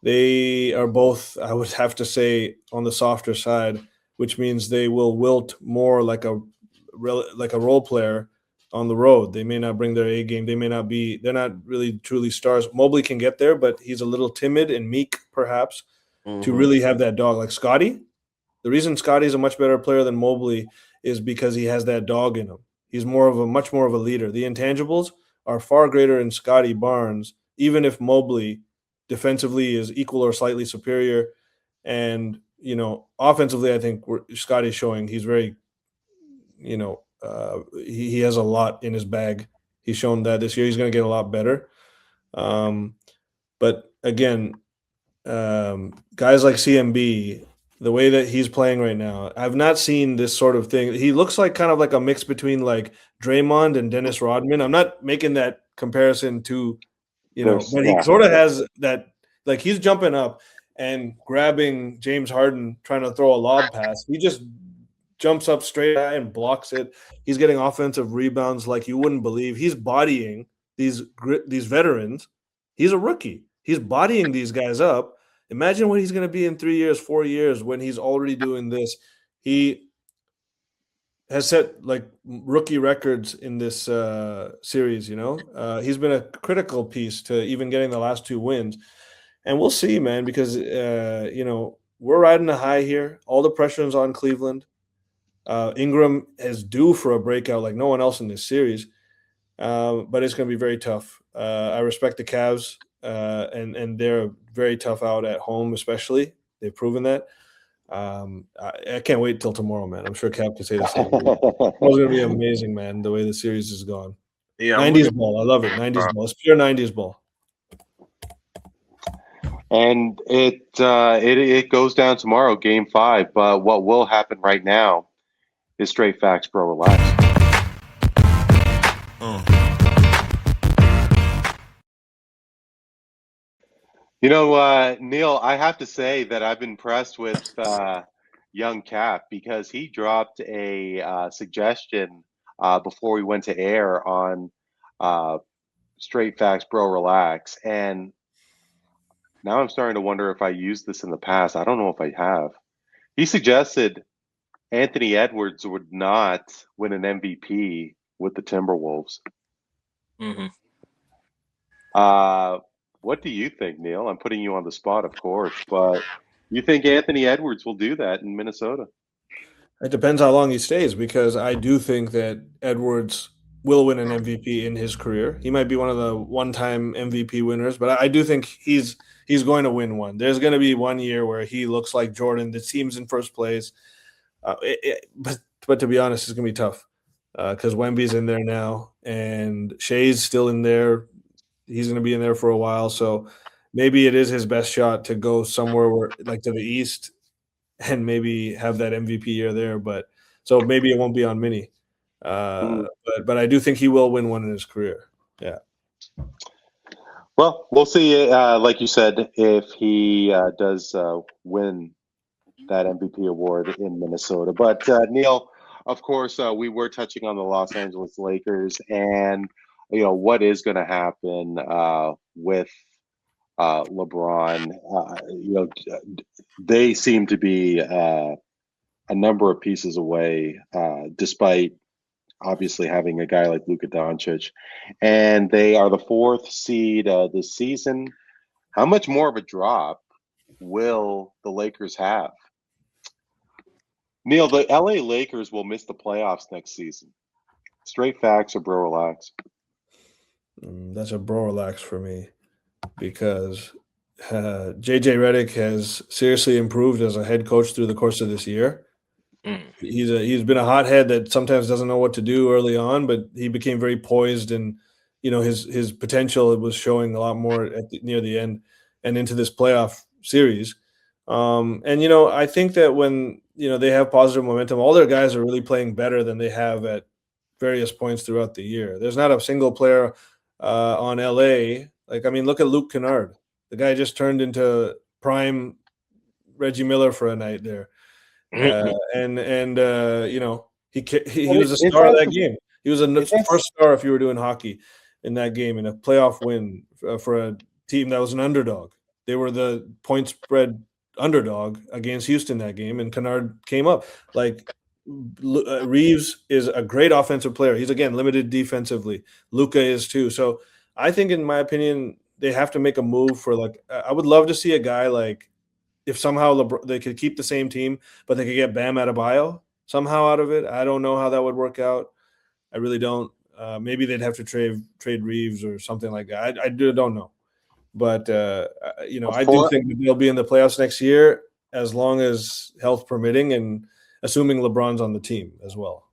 they are both, I would have to say, on the softer side, which means they will wilt more like a role player on the road. They may not bring their A game. They're not really truly stars. Mobley can get there, but he's a little timid and meek, perhaps, to really have that dog. Like Scotty, the reason Scotty's a much better player than Mobley is because he has that dog in him. He's much more of a leader. The intangibles are far greater in Scotty Barnes, even if Mobley defensively is equal or slightly superior. And, offensively, I think Scotty's showing he's very, he has a lot in his bag. He's shown that this year he's going to get a lot better. But again, guys like CMB, the way that he's playing right now, I've not seen this sort of thing. He looks like kind of like a mix between like Draymond and Dennis Rodman. I'm not making that comparison to, but he sort of has that, like he's jumping up and grabbing James Harden, trying to throw a lob pass. He just jumps up straight at and blocks it. He's getting offensive rebounds like you wouldn't believe. He's bodying these veterans. He's a rookie. He's bodying these guys up. Imagine what he's going to be in 3 years, 4 years when he's already doing this. He has set like rookie records in this series. He's been a critical piece to even getting the last 2 wins, and we'll see, man, because we're riding a high here. All the pressure is on Cleveland. Ingram is due for a breakout like no one else in this series, but it's going to be very tough. I respect the Cavs, and they're very tough out at home, especially. They've proven that. I can't wait till tomorrow, man. I'm sure Cap can say the same. It's going to be amazing, man, the way the series is gone.
Yeah,
90s ball. I love it. 90s ball. It's pure 90s ball.
And it goes down tomorrow, Game 5. But what will happen right now is straight facts, bro. Relax. Neel, I have to say that I've been impressed with young Cap because he dropped a suggestion before we went to air on straight facts, bro. Relax. And now I'm starting to wonder if I used this in the past. I don't know if I have. He suggested Anthony Edwards would not win an MVP with the Timberwolves.
Mm-hmm.
What do you think, Neel? I'm putting you on the spot, of course, but you think Anthony Edwards will do that in Minnesota?
It depends how long he stays, because I do think that Edwards will win an MVP in his career. He might be one of the one-time MVP winners, but I do think he's going to win one. There's going to be 1 year where he looks like Jordan. The team's in first place. But to be honest, it's going to be tough because Wemby's in there now and Shea's still in there. He's going to be in there for a while. So maybe it is his best shot to go somewhere like to the East and maybe have that MVP year there. But so maybe it won't be on Mini. But I do think he will win one in his career. Yeah.
Well, we'll see. Like you said, if he does win that MVP award in Minnesota. But Neel, of course, we were touching on the Los Angeles Lakers and what is going to happen with LeBron. They seem to be a number of pieces away, despite obviously having a guy like Luka Doncic, and they are the 4th seed this season. How much more of a drop will the Lakers have? Neel, the LA Lakers will miss the playoffs next season. Straight facts or bro relax?
That's a bro relax for me because JJ Redick has seriously improved as a head coach through the course of this year. He's been a hothead that sometimes doesn't know what to do early on, but he became very poised, and his potential was showing a lot more near the end and into this playoff series. I think that when they have positive momentum, all their guys are really playing better than they have at various points throughout the year. There's not a single player on LA. Look at Luke Kennard. The guy just turned into prime Reggie Miller for a night there. He was a star of that game. He was a first star if you were doing hockey in that game, in a playoff win for a team that was an underdog. They were the point spread underdog against Houston that game, and Kennard came up. Reeves is a great offensive player. He's, again, limited defensively. Luka is too. So I think, in my opinion, they have to make a move for I would love to see a guy if somehow they could keep the same team, but they could get Bam Adebayo somehow out of it. I don't know how that would work out. I really don't. Maybe they'd have to trade Reeves or something like that. I don't know. But, I do think that they'll be in the playoffs next year as long as health permitting and assuming LeBron's on the team as well.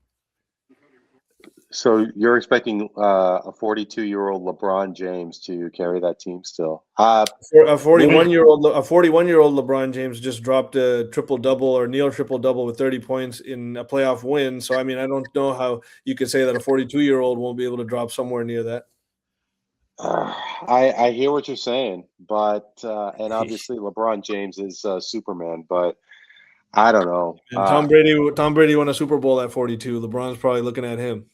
So you're expecting a 42-year-old LeBron James to carry that team still? A
41-year-old LeBron James just dropped a triple-double or near triple-double with 30 points in a playoff win. So, I don't know how you could say that a 42-year-old won't be able to drop somewhere near that.
I hear what you're saying, but and obviously LeBron James is Superman, but I don't know.
And Tom Brady won a Super Bowl at 42. LeBron's probably looking at him.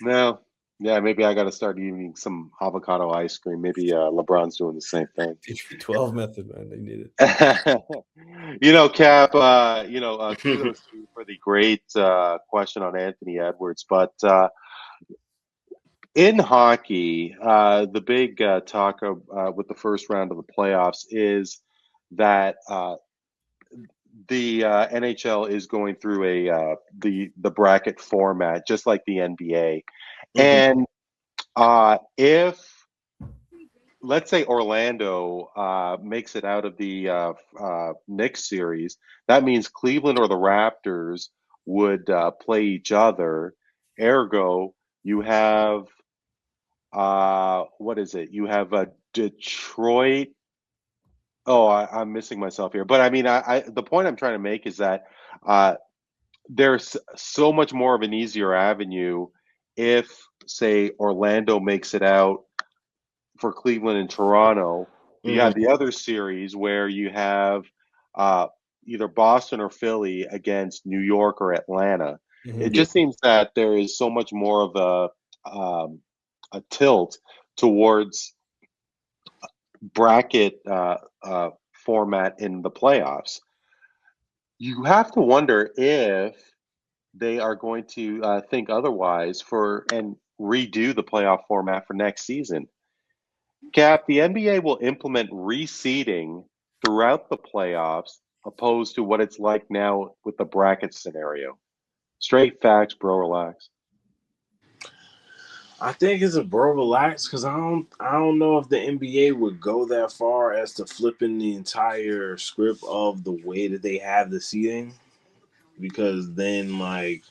No, yeah, maybe I got to start eating some avocado ice cream. Maybe LeBron's doing the same thing.
12 method, man. They need it.
Cap. Kudos to you for the great question on Anthony Edwards. But in hockey, the big talk of, with the first round of the playoffs is that the NHL is going through the bracket format, just like the NBA. And if, let's say, Orlando makes it out of the Knicks series, that means Cleveland or the Raptors would play each other. Ergo, you have what is it? You have Detroit. Oh, I'm missing myself here. But I mean, the point I'm trying to make is that there's so much more of an easier avenue if, say, Orlando makes it out for Cleveland and Toronto. You have the other series where you have either Boston or Philly against New York or Atlanta. It just seems that there is so much more of a tilt towards bracket format in the playoffs. You have to wonder if they are going to think otherwise and redo the playoff format for next season. Cap, the NBA will implement reseeding throughout the playoffs, opposed to what it's like now with the bracket scenario. Straight facts, bro. Relax.
I think it's a bro relax because I don't know if the NBA would go that far as to flipping the entire script of the way that they have the seating, because then like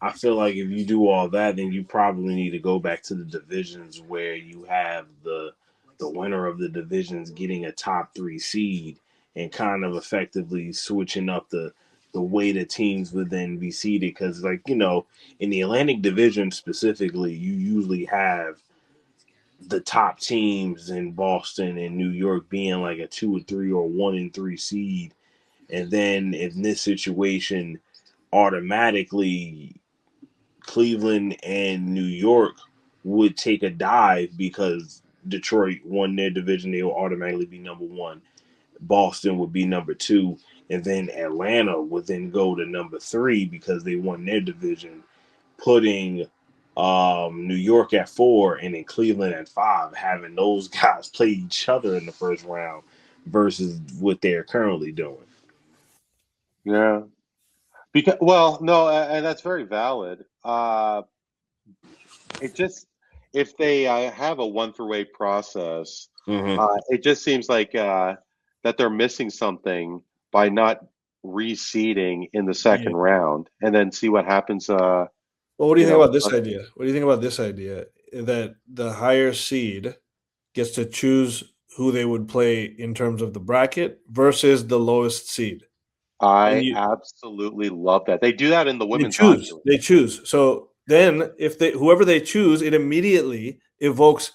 I feel like if you do all that, then you probably need to go back to the divisions where you have the winner of the divisions getting a top 3 seed and kind of effectively switching up the way the teams would then be seeded. Because, like, you know, in the Atlantic Division specifically, you usually have the top teams in Boston and New York being like a 2 or 3 or 1 and 3 seed. And then in this situation, automatically Cleveland and New York would take a dive because Detroit won their division. They will automatically be number 1. Boston would be number 2. And then Atlanta would then go to number 3 because they won their division, putting New York at 4 and then Cleveland at 5, having those guys play each other in the first round versus what they're currently doing.
Yeah. Because, well, no, and that's very valid. It just, if they have a 1 through 8 process, it just seems like that they're missing something by not reseeding in the second round and then see what happens.
Well, what do you think about this idea? What do you think about this idea that the higher seed gets to choose who they would play in terms of the bracket versus the lowest seed?
I absolutely love that. They do that in the women's hockey league.
They choose. So then if whoever they choose, it immediately evokes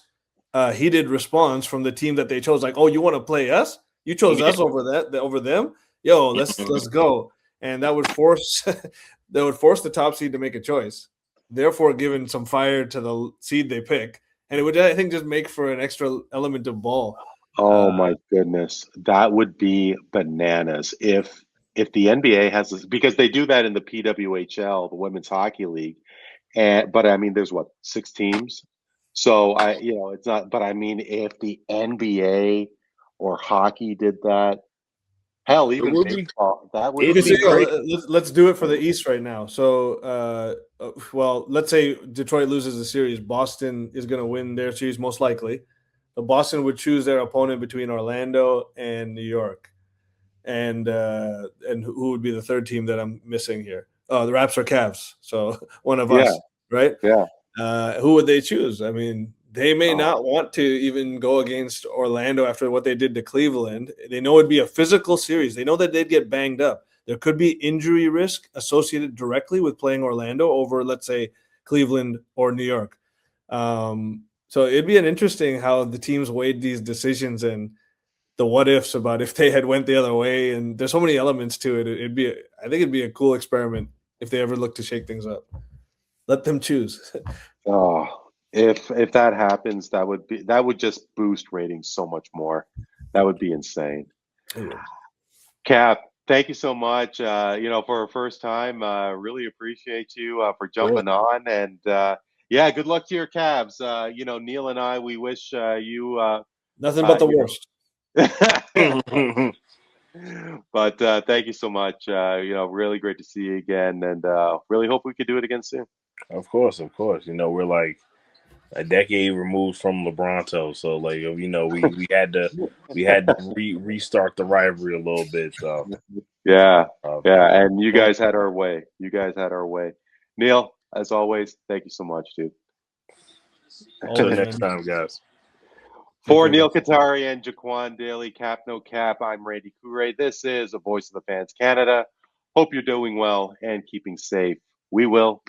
heated response from the team that they chose. Like, oh, you want to play us? You chose us over them? Yo, let's go. And that would force the top seed to make a choice, therefore giving some fire to the seed they pick. And it would, I think, just make for an extra element of ball.
Oh my goodness. That would be bananas if the NBA has this, because they do that in the PWHL, the Women's Hockey League. But I mean, there's 6 teams. So it's not, but I mean, if the NBA or hockey did that, hell, even baseball, that would be great.
Let's do it for the East right now. So, well, let's say Detroit loses the series. Boston is going to win their series most likely. But Boston would choose their opponent between Orlando and New York. And who would be the third team that I'm missing here? Oh, the Raps or Cavs. So one of us, right?
Yeah.
Who would they choose? I mean, they may not want to even go against Orlando after what they did to Cleveland. They know it'd be a physical series. They know that they'd get banged up. There could be injury risk associated directly with playing Orlando over, let's say, Cleveland or New York. So it'd be an interesting how the teams weighed these decisions and the what ifs about if they had went the other way. And there's so many elements to it. I think it'd be a cool experiment if they ever look to shake things up. Let them choose.
Oh, if that happens, that would just boost ratings so much more. That would be insane.
Yeah.
Cap, Thank you so much. For our first time, really appreciate you for
Sure.
jumping on. And yeah, good luck to your Cavs. Neil and I, we wish you.
Nothing but the worst.
But thank you so much. Really great to see you again, and really hope we could do it again soon.
Of course. We're like a decade removed from LeBronto, so like we had to restart the rivalry a little bit. So
Yeah,
um,
and you guys had our way. Neil, as always, thank you so much, dude.
until next time, guys.
For Neel, Katarey, and Jocquan, Daley, KapNoKap, I'm Randy Kure. This is the Voice of the Fans Canada. Hope you're doing well and keeping safe. We will